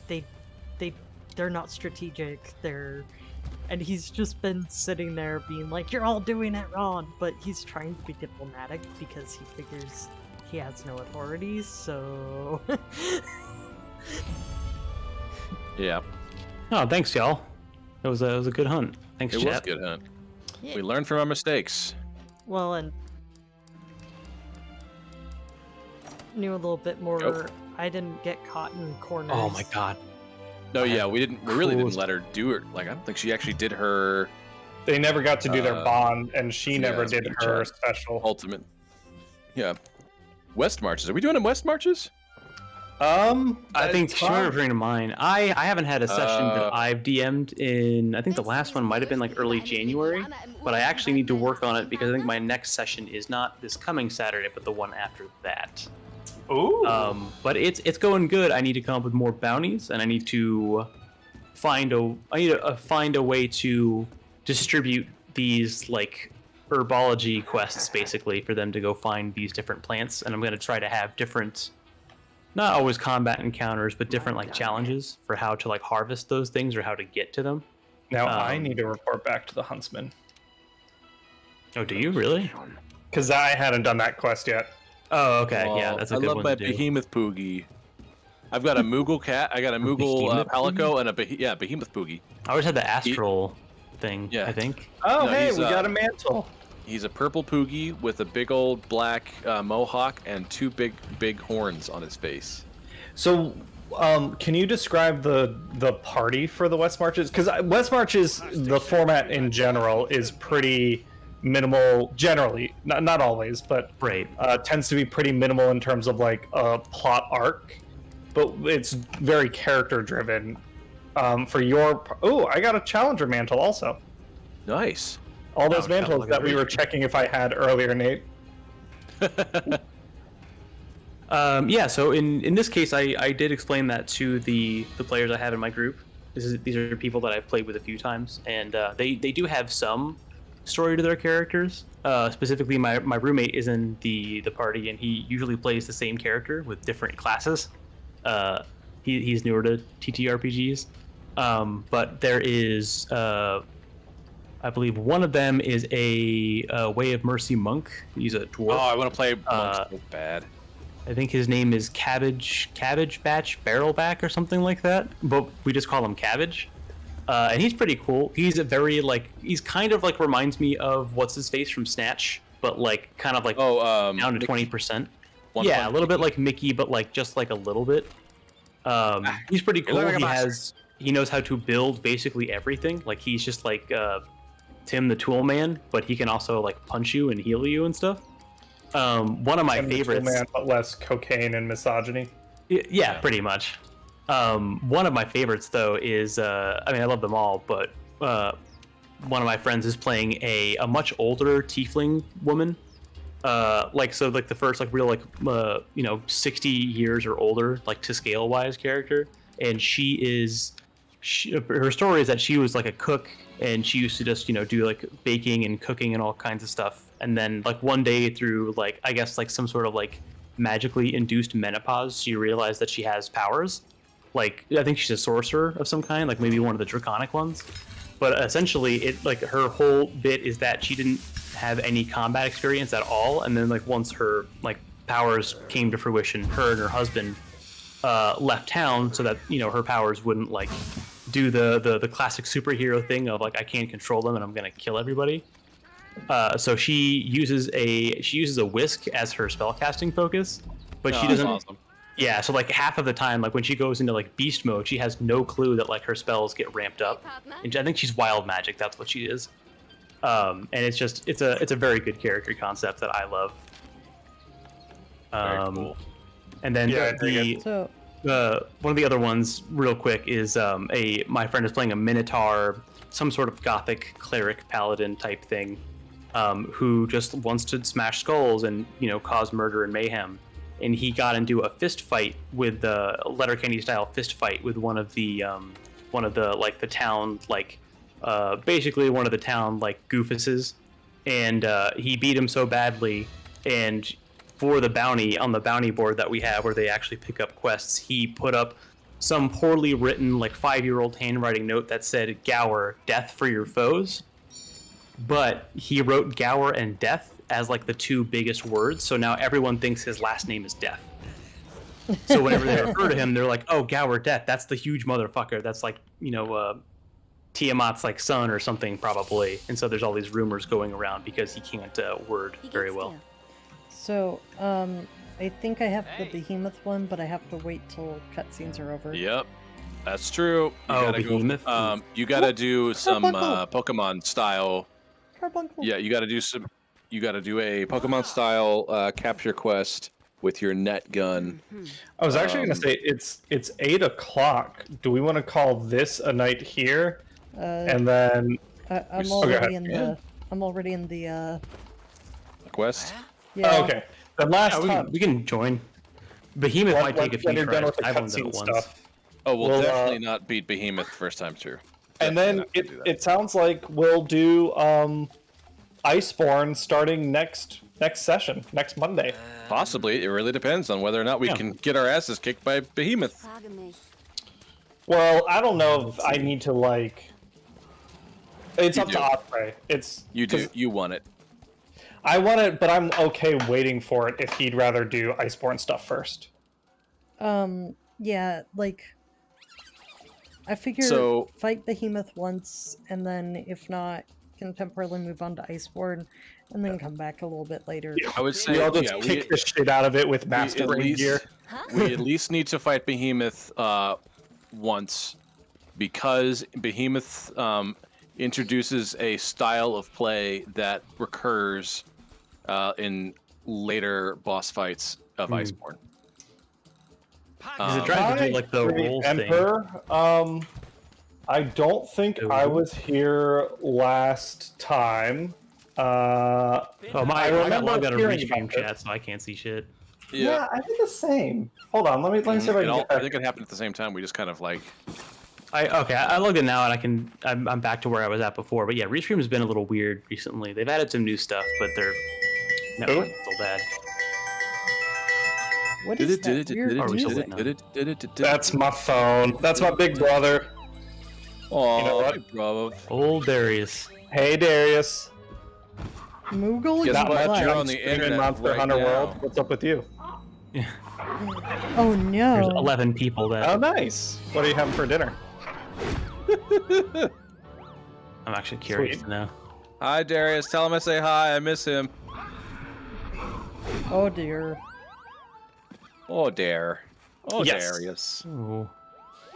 S3: they're not strategic. And he's just been sitting there being like, you're all doing it wrong, but he's trying to be diplomatic because he figures he has no authority, so
S1: yeah.
S4: Oh, thanks y'all. It was a good hunt. Thanks,
S1: It
S4: chat.
S1: was a good hunt.
S3: yeah.
S1: We learned from our mistakes.
S3: Well, and knew a little bit more.
S1: Nope.
S3: I didn't get caught in corners.
S4: Oh my god.
S1: No, yeah, we really didn't let her do it. Like, I don't think she actually did her...
S2: They never got to do their bond, and she never did her special.
S1: Ultimate. Yeah. West Marches. Are we doing them West Marches?
S4: I think sure referring to mine. I haven't had a session that I've DM'd in, I think the last one might have been like early January, but I actually need to work on it because I think my next session is not this coming Saturday, but the one after that.
S2: Ooh.
S4: But it's going good. I need to come up with more bounties, and I need to find a way to distribute these like herbology quests basically for them to go find these different plants, and I'm going to try to have different, not always combat encounters, but different like challenges for how to like harvest those things or how to get to them.
S2: Now I need to report back to the huntsman.
S4: Oh, do you really?
S2: Because I hadn't done that quest yet.
S4: Oh, okay. Yeah, that's a good one.
S1: I love my
S4: to do.
S1: behemoth poogie. I've got a Moogle cat. I got a Moogle Palico and a behemoth poogie.
S4: I always had the astral thing. Yeah, I think.
S2: Oh, no, hey, we got a mantle.
S1: He's a purple poogie with a big old black mohawk and 2 big horns on his face. So,
S2: can you describe the party for the West Marches? Because West Marches, the format in general is pretty minimal. Generally, not always, but tends to be pretty minimal in terms of like a plot arc. But it's very character driven. For your I got a Challenger mantle also.
S1: Nice.
S2: All those mantles that we were checking if I had earlier, Nate.
S4: Yeah, so in this case, I did explain that to the players I have in my group. These are people that I've played with a few times, and they do have some story to their characters. Specifically, my roommate is in the party, and he usually plays the same character with different classes. He's newer to TTRPGs, but there is... I believe one of them is a Way of Mercy monk. He's a dwarf.
S1: Oh, I want to play monk so bad.
S4: I think his name is Cabbage Batch Barrelback or something like that, but we just call him Cabbage. And he's pretty cool. He's he's kind of like reminds me of what's his face from Snatch, but like kind of like down to 20%. Yeah, a little bit like Mickey, but like just like a little bit. He's pretty cool. He knows how to build basically everything. Like he's just like Tim the Tool Man, but he can also like punch you and heal you and stuff. One of my favorites,
S2: the Tool Man, but less cocaine and misogyny.
S4: Yeah, pretty much. One of my favorites though is I love them all, but one of my friends is playing a much older tiefling woman like the first like real 60 years or older like to scale wise character, and her story is that she was like a cook, and she used to just do like baking and cooking and all kinds of stuff, and then like one day through like I guess like some sort of like magically induced menopause, she realized that she has powers. Like I think she's a sorcerer of some kind, like maybe one of the draconic ones. But essentially, it like her whole bit is that she didn't have any combat experience at all, and then like once her like powers came to fruition, her and her husband left town so that her powers wouldn't like do the classic superhero thing of like I can't control them and I'm gonna kill everybody. So she uses a whisk as her spellcasting focus, but she doesn't. Awesome. Yeah, so like half of the time, like when she goes into like beast mode, she has no clue that like her spells get ramped up. And I think she's wild magic. That's what she is. And it's a very good character concept that I love. Very cool. And then one of the other ones, real quick, is my friend is playing a Minotaur, some sort of gothic cleric paladin type thing, who just wants to smash skulls and cause murder and mayhem. And he got into a fist fight with the Letterkenny style fist fight with one of the like the town like basically one of the town like goofuses, and he beat him so badly, and for the bounty on the bounty board that we have where they actually pick up quests, he put up some poorly written like 5-year-old handwriting note that said Gower, death for your foes, but he wrote Gower and death as like the two biggest words, so now everyone thinks his last name is Death. So whenever they refer to him, they're like, "Oh, Gower Death, that's the huge motherfucker. That's like Tiamat's like son or something probably." And so there's all these rumors going around because he can't word very well.
S3: So I think I have the Behemoth one, but I have to wait till cutscenes are over.
S1: Yep, that's true.
S4: Behemoth.
S1: You gotta do some Pokemon style.
S3: Carbuncle.
S1: Yeah, you gotta do some. You got to do a Pokemon-style capture quest with your net gun.
S2: I was actually going to say it's 8 o'clock. Do we want to call this a night here? And then
S3: I'm already in the
S1: quest.
S3: Yeah.
S2: Oh, okay. The last time
S4: we can join. Behemoth might take a few tries. I've only done it once.
S1: Oh, we'll definitely not beat Behemoth first time through.
S2: And then it sounds like we'll do Iceborne starting next session, next Monday.
S1: Possibly. It really depends on whether or not we can get our asses kicked by Behemoth.
S2: Well, I don't know if I need to like. It's up to Osprey.
S1: You do. You want it.
S2: I want it, but I'm okay waiting for it if he'd rather do Iceborne stuff first.
S3: Yeah, like I figure fight Behemoth once, and then if not, can temporarily move on to Iceborne, and then come back a little bit later.
S1: I would say
S2: I'll just kick the shit out of it with Master Rain gear.
S1: We at least need to fight Behemoth once, because Behemoth introduces a style of play that recurs in later boss fights of Iceborne.
S4: Is it trying to do like the roll
S2: thing? I don't think I was here last time.
S4: I remember I got a Restream chat, so I can't see shit.
S2: Yeah, I did the same. Hold on, let me see if I can.
S1: I think it happened at the same time. We just kind of like.
S4: I logged in now, and I'm back to where I was at before. But yeah, Restream has been a little weird recently. They've added some new stuff, but their network is still bad.
S3: What is that?
S2: That's my phone. That's my big brother.
S1: Oh, you know what? Bravo.
S4: Old Darius.
S2: Hey, Darius.
S3: Moogle,
S1: you're on the internet
S2: Monster Hunter World. What's up with you?
S4: Yeah.
S3: Oh no.
S4: There's 11 people that.
S2: Oh, nice. What are you having for dinner?
S4: I'm actually curious to know.
S1: Hi, Darius. Tell him I say hi. I miss him.
S3: Oh dear.
S1: Oh dear. Oh,
S2: yes.
S1: Darius.
S4: Ooh.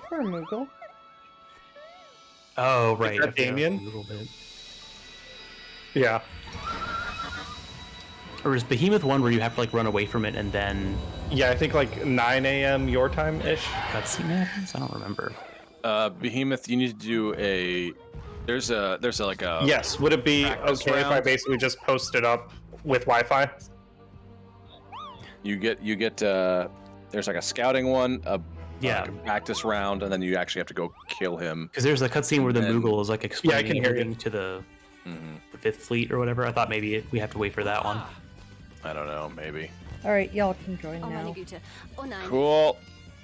S3: Poor Moogle.
S4: Oh, right.
S2: Is that Damien?
S4: A little bit.
S2: Yeah.
S4: Or is Behemoth one where you have to like run away from it and then?
S2: Yeah, I think like 9 a.m. your time ish.
S4: Cutscene happens? I don't remember.
S1: Behemoth, you need to do a. There's a like a.
S2: Yes. Would it be okay if I basically just post it up with Wi-Fi?
S1: You get there's like a scouting one, a practice round, and then you actually have to go kill him.
S4: Because there's a cutscene where the Moogle is like explaining everything to the Fifth Fleet or whatever. I thought maybe we have to wait for that one.
S1: I don't know, maybe.
S3: All right, y'all can join now.
S1: Cool.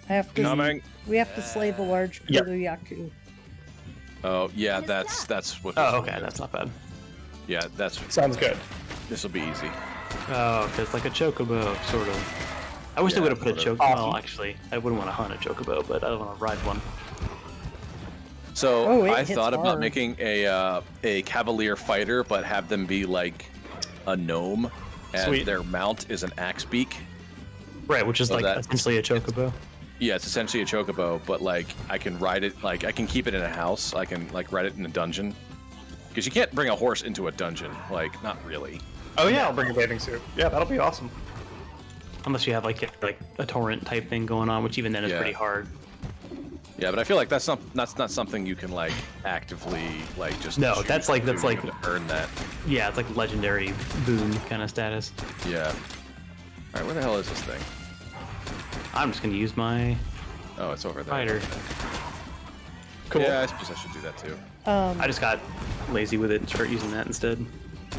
S3: I have to. Coming. We have to slay the large Yaku.
S1: Oh yeah, that's what.
S4: Oh okay, that's not bad.
S1: Yeah, that's
S2: sounds good.
S1: This will be easy.
S4: Oh, it's like a chocobo, sort of. I wish they would have put a chocobo. Well, actually, I wouldn't want to hunt a chocobo, but I don't want to ride one.
S1: So I thought about making a cavalier fighter, but have them be like a gnome, and their mount is an axe beak.
S4: Right, which is like essentially a chocobo.
S1: Yeah, it's essentially a chocobo, but like I can ride it, like I can keep it in a house. I can like ride it in a dungeon, because you can't bring a horse into a dungeon. Like, not really.
S2: Oh yeah, I'll bring a bathing suit. Yeah, that'll be awesome.
S4: Unless you have like a torrent type thing going on, which even then is pretty hard.
S1: Yeah, but I feel like that's not something you can like actively like just.
S4: No, that's like
S1: earn that.
S4: Yeah, it's like legendary boon kind of status.
S1: Yeah. All right, where the hell is this thing?
S4: I'm just gonna use my.
S1: Oh, it's over there.
S4: Fighter.
S1: Cool. Yeah, I suppose I should do that too.
S4: I just got lazy with it and started using that instead.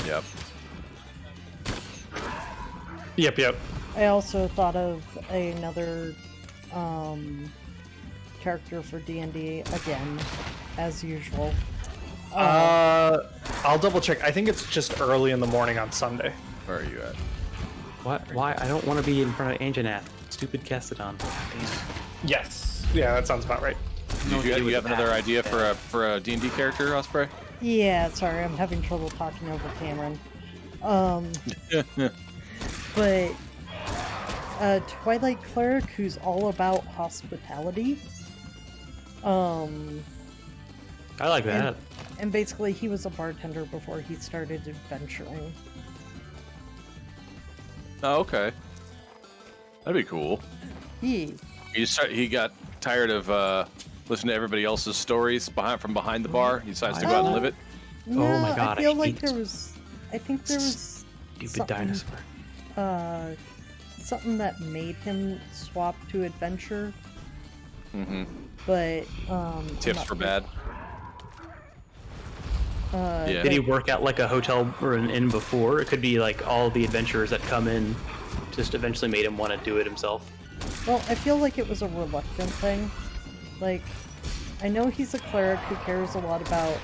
S1: Yep.
S2: Yep.
S3: I also thought of another character for D&D again, as usual.
S2: I'll double check. I think it's just early in the morning on Sunday.
S1: Where are you at?
S4: What? Why? I don't want to be in front of Anjanath. Stupid Castodon.
S2: Yes. Yeah, that sounds about right.
S1: You have another idea for a D&D character, Osprey?
S3: Yeah, sorry, I'm having trouble talking over Cameron. But Twilight Cleric who's all about hospitality.
S4: I like that.
S3: And basically, he was a bartender before he started adventuring.
S1: Oh, okay. That'd be cool.
S3: Yeah.
S1: He got tired of listening to everybody else's stories from behind the bar. He decides to go out and live it.
S3: No, oh my god! I feel like there was. I think there was.
S4: Stupid dinosaur.
S3: Something that made him swap to adventure.
S1: Mm-hmm.
S3: But
S1: tips for bad.
S4: Yeah. Did he work at like a hotel or an inn before? It could be like all the adventurers that come in just eventually made him want to do it himself.
S3: Well, I feel like it was a reluctant thing. Like, I know he's a cleric who cares a lot about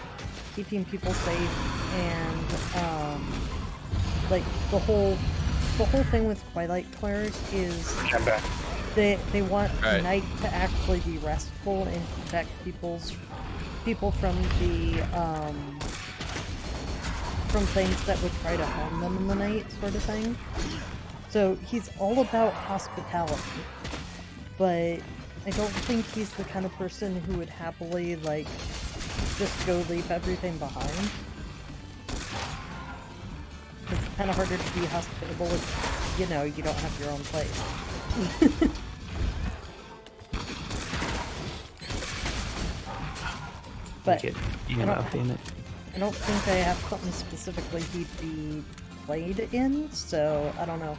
S3: keeping people safe, and like the whole thing with Twilight Cleric is they want night to actually be restful and protect people from the from things that would try to harm them in the night, sort of thing. So he's all about hospitality, but I don't think he's the kind of person who would happily, like, just go leave everything behind. It's kind of harder to be hospitable if, you know, you don't have your own place. But I don't think I have something specifically he'd be played in, so I don't know.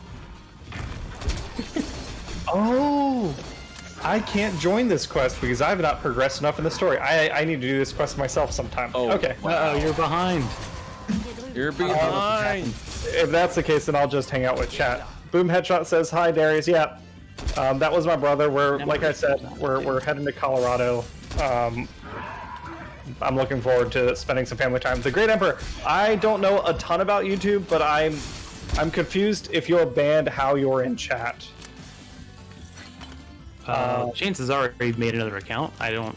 S2: Oh! I can't join this quest because I have not progressed enough in the story. I need to do this quest myself sometime.
S1: Oh,
S2: okay.
S4: Uh-oh, you're behind.
S1: You're behind.
S2: If that's the case, then I'll just hang out with chat. Boom Headshot says, hi, Darius. Yeah, that was my brother. Like I said, we're heading to Colorado. I'm looking forward to spending some family time. The Great Emperor, I don't know a ton about YouTube, but I'm confused if you're banned how you're in chat.
S4: Chances are he made another account. I don't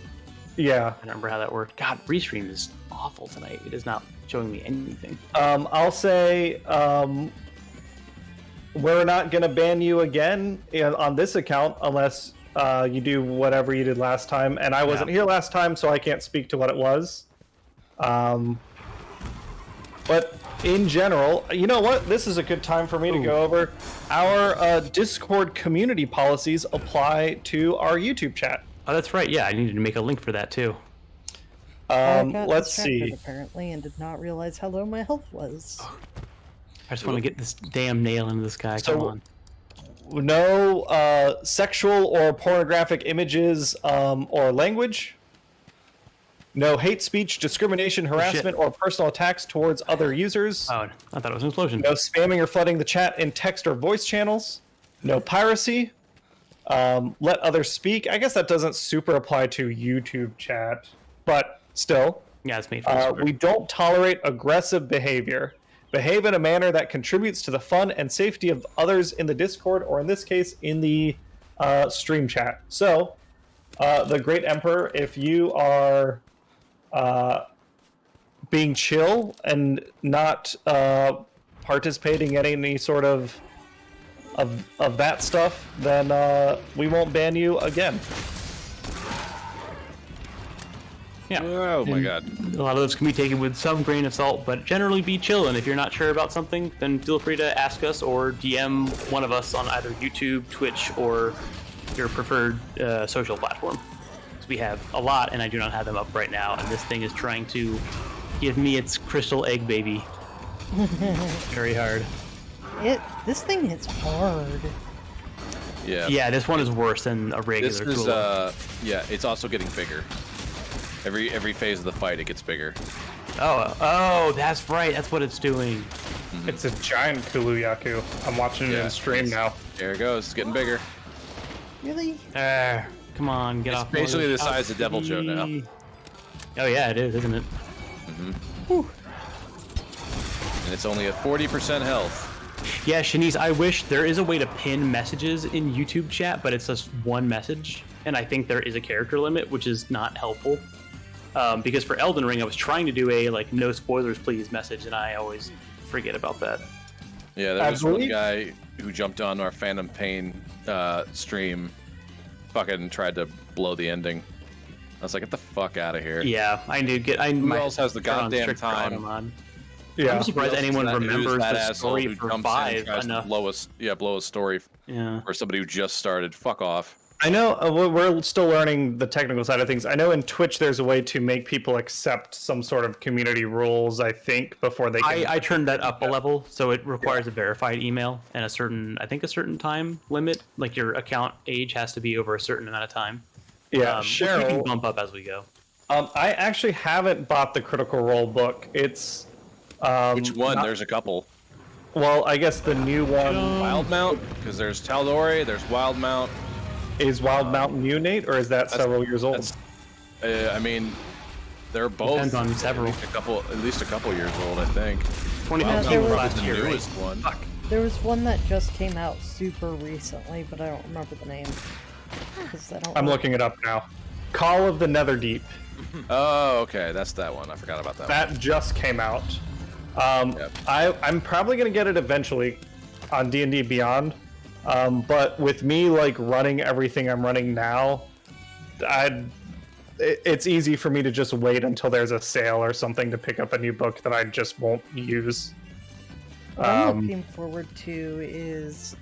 S4: remember how that worked. God, Restream is awful tonight. It is not showing me anything.
S2: I'll say we're not going to ban you again on this account unless you do whatever you did last time. And I wasn't here last time, so I can't speak to what it was. But in general, you know what? This is a good time for me to go over our Discord community policies apply to our YouTube chat.
S4: Oh, that's right. Yeah, I needed to make a link for that too.
S2: Let's see.
S3: Apparently, and did not realize how low my health was.
S4: I just want to get this damn nail into this guy. Come on.
S2: No sexual or pornographic images or language. No hate speech, discrimination, harassment, or personal attacks towards other users.
S4: Oh, I thought it was an explosion.
S2: No spamming or flooding the chat in text or voice channels. No piracy. Let others speak. I guess that doesn't super apply to YouTube chat, but still.
S4: Yeah, it's made for
S2: we don't tolerate aggressive behavior. Behave in a manner that contributes to the fun and safety of others in the Discord, or in this case, in the stream chat. So, the Great Emperor, if you are being chill and not participating in any sort of that stuff, then we won't ban you again.
S4: Yeah.
S1: Oh my god.
S4: A lot of those can be taken with some grain of salt, but generally be chill. And if you're not sure about something, then feel free to ask us or DM one of us on either YouTube, Twitch, or your preferred social platform. We have a lot, and I do not have them up right now. And this thing is trying to give me its crystal egg baby. Very hard.
S3: This thing hits hard.
S1: Yeah.
S4: Yeah, this one is worse than a regular
S1: This is
S4: tool.
S1: yeah, it's also getting bigger. Every phase of the fight, it gets bigger.
S4: Oh, that's right. That's what it's doing.
S2: Mm-hmm. It's a giant Kuluyaku. I'm watching it in stream now.
S1: There it goes. It's getting bigger.
S3: Really?
S4: Come on, get off.
S1: It's basically the size of Devil Joe now.
S4: Oh yeah, it is, isn't it?
S1: Mm-hmm. And it's only at 40% health.
S4: Yeah, Shanice, I wish there is a way to pin messages in YouTube chat, but it's just one message. And I think there is a character limit, which is not helpful. Because for Elden Ring, I was trying to do a no spoilers please message, and I always forget about that.
S1: Yeah, there was one guy who jumped on our Phantom Pain stream, fucking tried to blow the ending. I was like, get the fuck out of here.
S4: Yeah, I do get.
S1: Who else has the goddamn time?
S4: Yeah, I'm surprised anyone remembers the story for 5
S1: enough. Blow a story for somebody who just started. Fuck off.
S2: I know we're still learning the technical side of things. I know in Twitch there's a way to make people accept some sort of community rules, I think, before they can...
S4: I turned that up a level, so it requires a verified email and a certain time limit. Like your account age has to be over a certain amount of time.
S2: Yeah, Cheryl...
S4: We can bump up as we go.
S2: I actually haven't bought the Critical Role book. It's...
S1: Which one? There's a couple.
S2: Well, I guess the new one...
S1: Wildmount? Because there's Tal'Dorei, there's Wildmount.
S2: Is Wildmount new, Nate, or is that several years old?
S1: I mean, they're both
S4: depends on several.
S1: At least a couple years old, I think.
S4: 2015 last year, right?
S1: One.
S4: Fuck.
S3: There was one that just came out super recently, but I don't remember the name.
S2: I'm looking it up now. Call of the Netherdeep.
S1: Oh, okay, that's that one. I forgot about that.
S2: That just came out. I'm probably gonna get it eventually on D&D Beyond. But with me running everything I'm running now, it's easy for me to just wait until there's a sale or something to pick up a new book that I just won't use.
S3: What I'm looking forward to is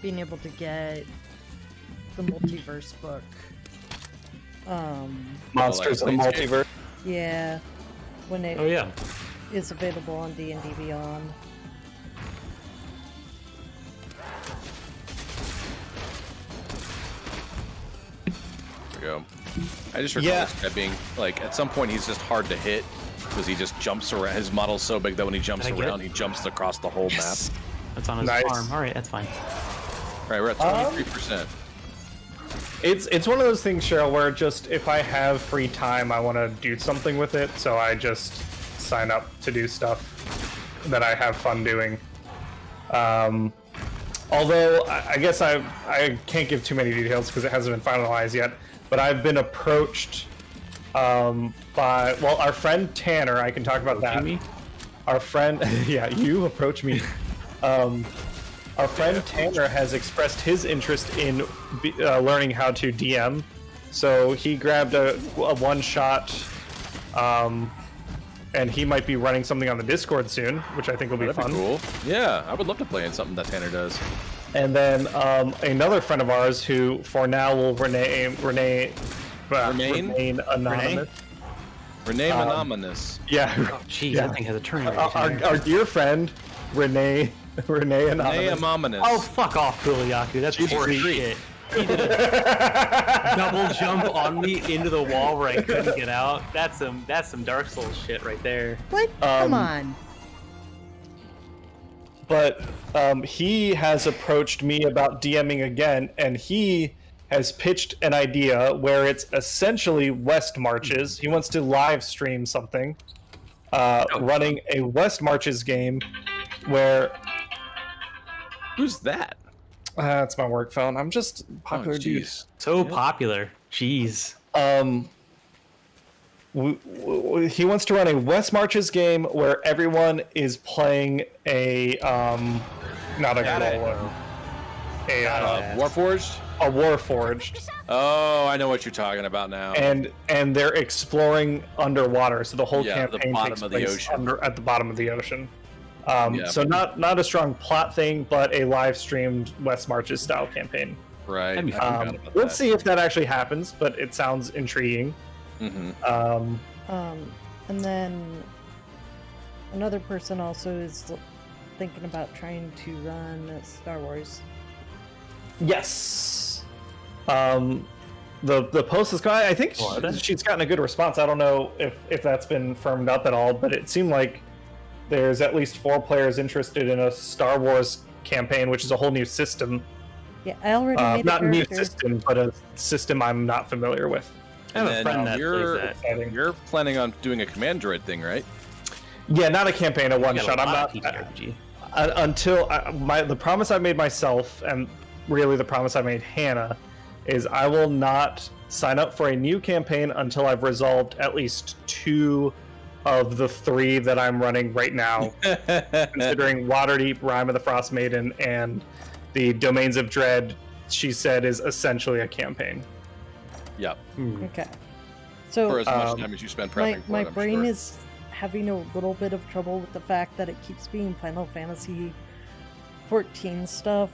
S3: being able to get the multiverse book.
S2: Monsters of the Multiverse.
S3: Yeah, when it is available on D&D Beyond.
S1: Go. I just recall this guy being at some point he's just hard to hit because he just jumps around. His model's so big that when he jumps around, he jumps across the whole map.
S4: That's on his arm. All right, that's fine.
S1: All right, we're at 23%.
S2: It's one of those things, Cheryl, where just if I have free time, I want to do something with it, so I just sign up to do stuff that I have fun doing. Although I guess I can't give too many details because it hasn't been finalized yet. But I've been approached by our friend Tanner. I can talk about that. Me? Our friend, you approach me. Our friend Tanner has expressed his interest in learning how to DM, so he grabbed a one-shot, and he might be running something on the Discord soon, which I think will be fun.
S1: Be cool. Yeah, I would love to play in something that Tanner does.
S2: And then another friend of ours who, for now, will remain anonymous.
S1: Renee Anonymous.
S2: Yeah.
S4: Oh, jeez, that thing has a turn.
S2: Our dear friend Renee Renee Anonymous.
S4: Oh, fuck off, Kuliyaku. That's horse shit. He did a double jump on me into the wall where I couldn't get out. That's some Dark Souls shit right there.
S3: What? Come on.
S2: But he has approached me about DMing again, and he has pitched an idea where it's essentially West Marches. He wants to live stream something, running a West Marches game where...
S1: Who's that?
S2: It's my work phone. I'm just popular dude.
S4: So popular. Jeez.
S2: He wants to run a West Marches game where everyone is playing a not a Warforged. A Warforged.
S1: Oh, I know what you're talking about now.
S2: And they're exploring underwater, so the whole campaign takes place at the bottom of the ocean. So not a strong plot thing, but a live streamed West Marches style campaign.
S1: Right.
S2: Let's see if that actually happens, but it sounds intriguing.
S3: Mm-hmm. And then another person also is thinking about trying to run Star Wars.
S2: Yes. The post is I think she's gotten a good response. I don't know if that's been firmed up at all, but it seemed like there's at least 4 players interested in a Star Wars campaign, which is a whole new system.
S3: Yeah, I already made
S2: not a new system, but a system I'm not familiar with.
S1: I have a friend that you're planning on doing a command droid thing, right?
S2: Yeah, not a campaign, a one shot. I'm not the promise I made myself, and really the promise I made Hannah, is I will not sign up for a new campaign until I've resolved at least 2 of the 3 that I'm running right now, considering Waterdeep, Rime of the Frost Maiden, and the Domains of Dread. She said is essentially a campaign.
S1: Yep.
S3: Okay. So
S1: for as much time as you spend prepping for it,
S3: my brain is having a little bit of trouble with the fact that it keeps being Final Fantasy 14 stuff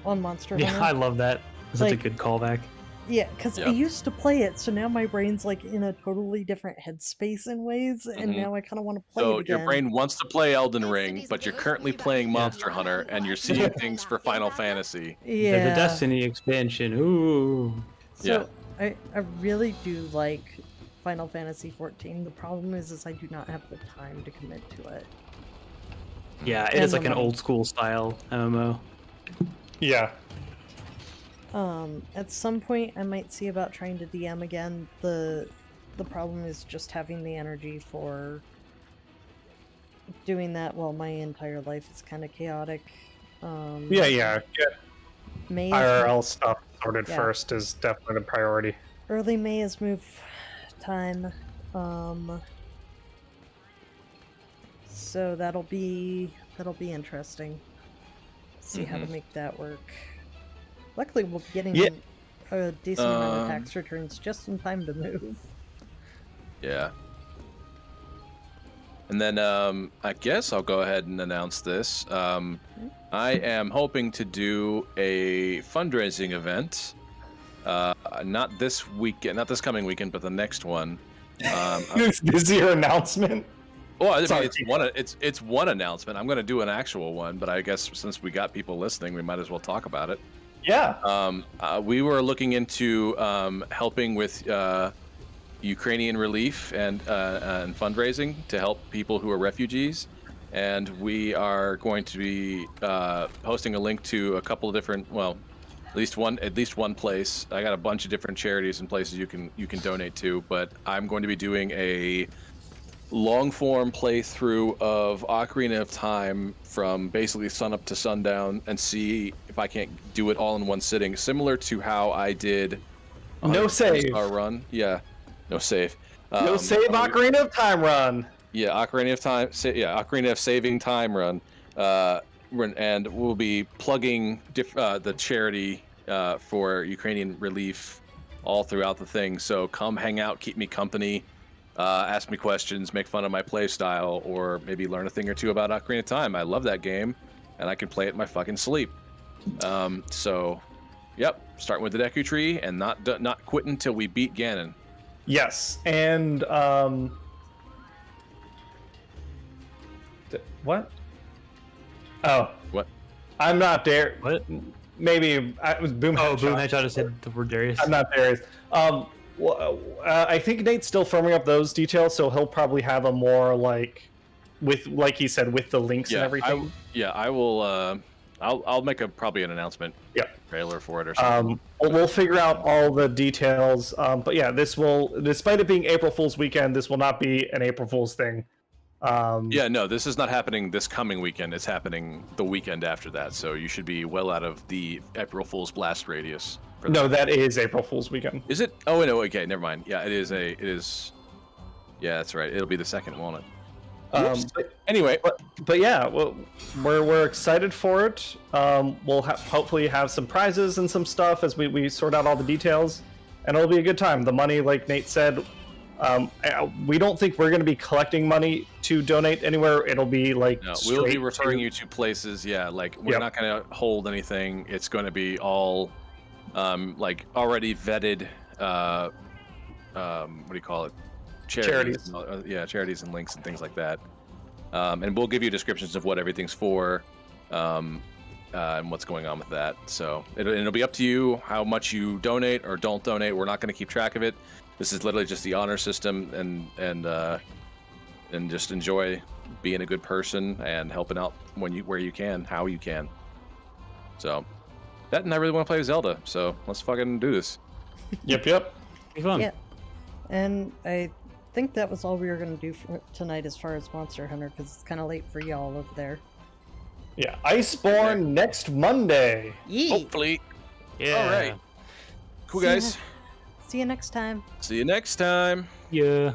S3: on Monster Hunter.
S4: Yeah, I love that. Such a good callback.
S3: Yeah, because I used to play it, so now my brain's like in a totally different headspace in ways, and now I kind of want to play it again.
S1: So your brain wants to play Elden Ring, but you're currently playing Monster Hunter, and you're seeing things for Final Fantasy.
S3: Yeah.
S4: There's a Destiny expansion. Ooh.
S3: So I really do like Final Fantasy 14. The problem is I do not have the time to commit to it.
S4: Yeah, it is like an old school style MMO.
S2: Yeah.
S3: At some point I might see about trying to DM again. The problem is just having the energy for doing that while my entire life is kind of chaotic.
S2: Get IRL stuff sorted first is definitely the priority.
S3: Early May is move time. So that'll be interesting. See how to make that work. Luckily, we'll be getting a decent amount of tax returns just in time to move.
S1: Yeah. And then I guess I'll go ahead and announce this. I am hoping to do a fundraising event. Not this weekend, not this coming weekend, but the next one.
S2: Is your announcement?
S1: Well, I mean, it's one announcement. I'm going to do an actual one, but I guess since we got people listening, we might as well talk about it.
S2: Yeah.
S1: We were looking into helping with Ukrainian relief and fundraising to help people who are refugees, and we are going to be posting a link to a couple of different, at least one place. I got a bunch of different charities and places you can donate to, but I'm going to be doing a long form playthrough of Ocarina of Time from basically sunup to sundown, and see if I can't do it all in one sitting, similar to how I did
S2: no save
S1: run. Yeah, no save.
S2: No save Ocarina of Time run.
S1: Yeah, Ocarina of Time. Ocarina of Saving Time run. And we'll be plugging the charity for Ukrainian relief all throughout the thing. So come hang out, keep me company. Ask me questions, make fun of my play style, or maybe learn a thing or two about Ocarina of Time. I love that game, and I can play it in my fucking sleep. So, yep, starting with the Deku Tree and not quitting until we beat Ganon.
S2: Yes, and what? Oh.
S1: What?
S2: I'm not there.
S4: What?
S2: Maybe it was Boom.
S4: Oh, Boom Headshot just said the word Darius.
S2: I'm not Darius. I think Nate's still firming up those details, so he'll probably have a more like he said, with the links and everything.
S1: I will. I'll make probably an announcement.
S2: Yeah.
S1: Trailer for it or something.
S2: We'll figure out all the details. But yeah, this will, despite it being April Fool's weekend, this will not be an April Fool's thing.
S1: Yeah, no, this is not happening this coming weekend. It's happening the weekend after that. So you should be well out of the April Fool's blast radius.
S2: No, that is April Fool's weekend.
S1: Is it? Oh, no, okay, never mind. Yeah, it is. Yeah, that's right. It'll be the second, won't it? Anyway,
S2: but yeah, we're excited for it. We'll hopefully have some prizes and some stuff as we sort out all the details, and it'll be a good time. The money, like Nate said, we don't think we're going to be collecting money to donate anywhere. It'll be
S1: we'll be referring you to places. Yeah, we're not going to hold anything. It's going to be all already vetted. What do you call it? Charities. Charities and links and things like that. And we'll give you descriptions of what everything's for, and what's going on with that. So it'll be up to you how much you donate or don't donate. We're not going to keep track of it. This is literally just the honor system, and just enjoy being a good person and helping out where you can, how you can. So that, and I really want to play Zelda. So let's fucking do this.
S2: Yep.
S4: Be fun.
S3: Yeah. And I think that was all we were going to do for tonight as far as Monster Hunter, because it's kind of late for y'all over there.
S2: Yeah, Iceborne next Monday.
S3: Yee.
S1: Hopefully.
S4: Yeah.
S1: All right. Cool, guys.
S3: See you next time.
S1: See you next time.
S4: Yeah.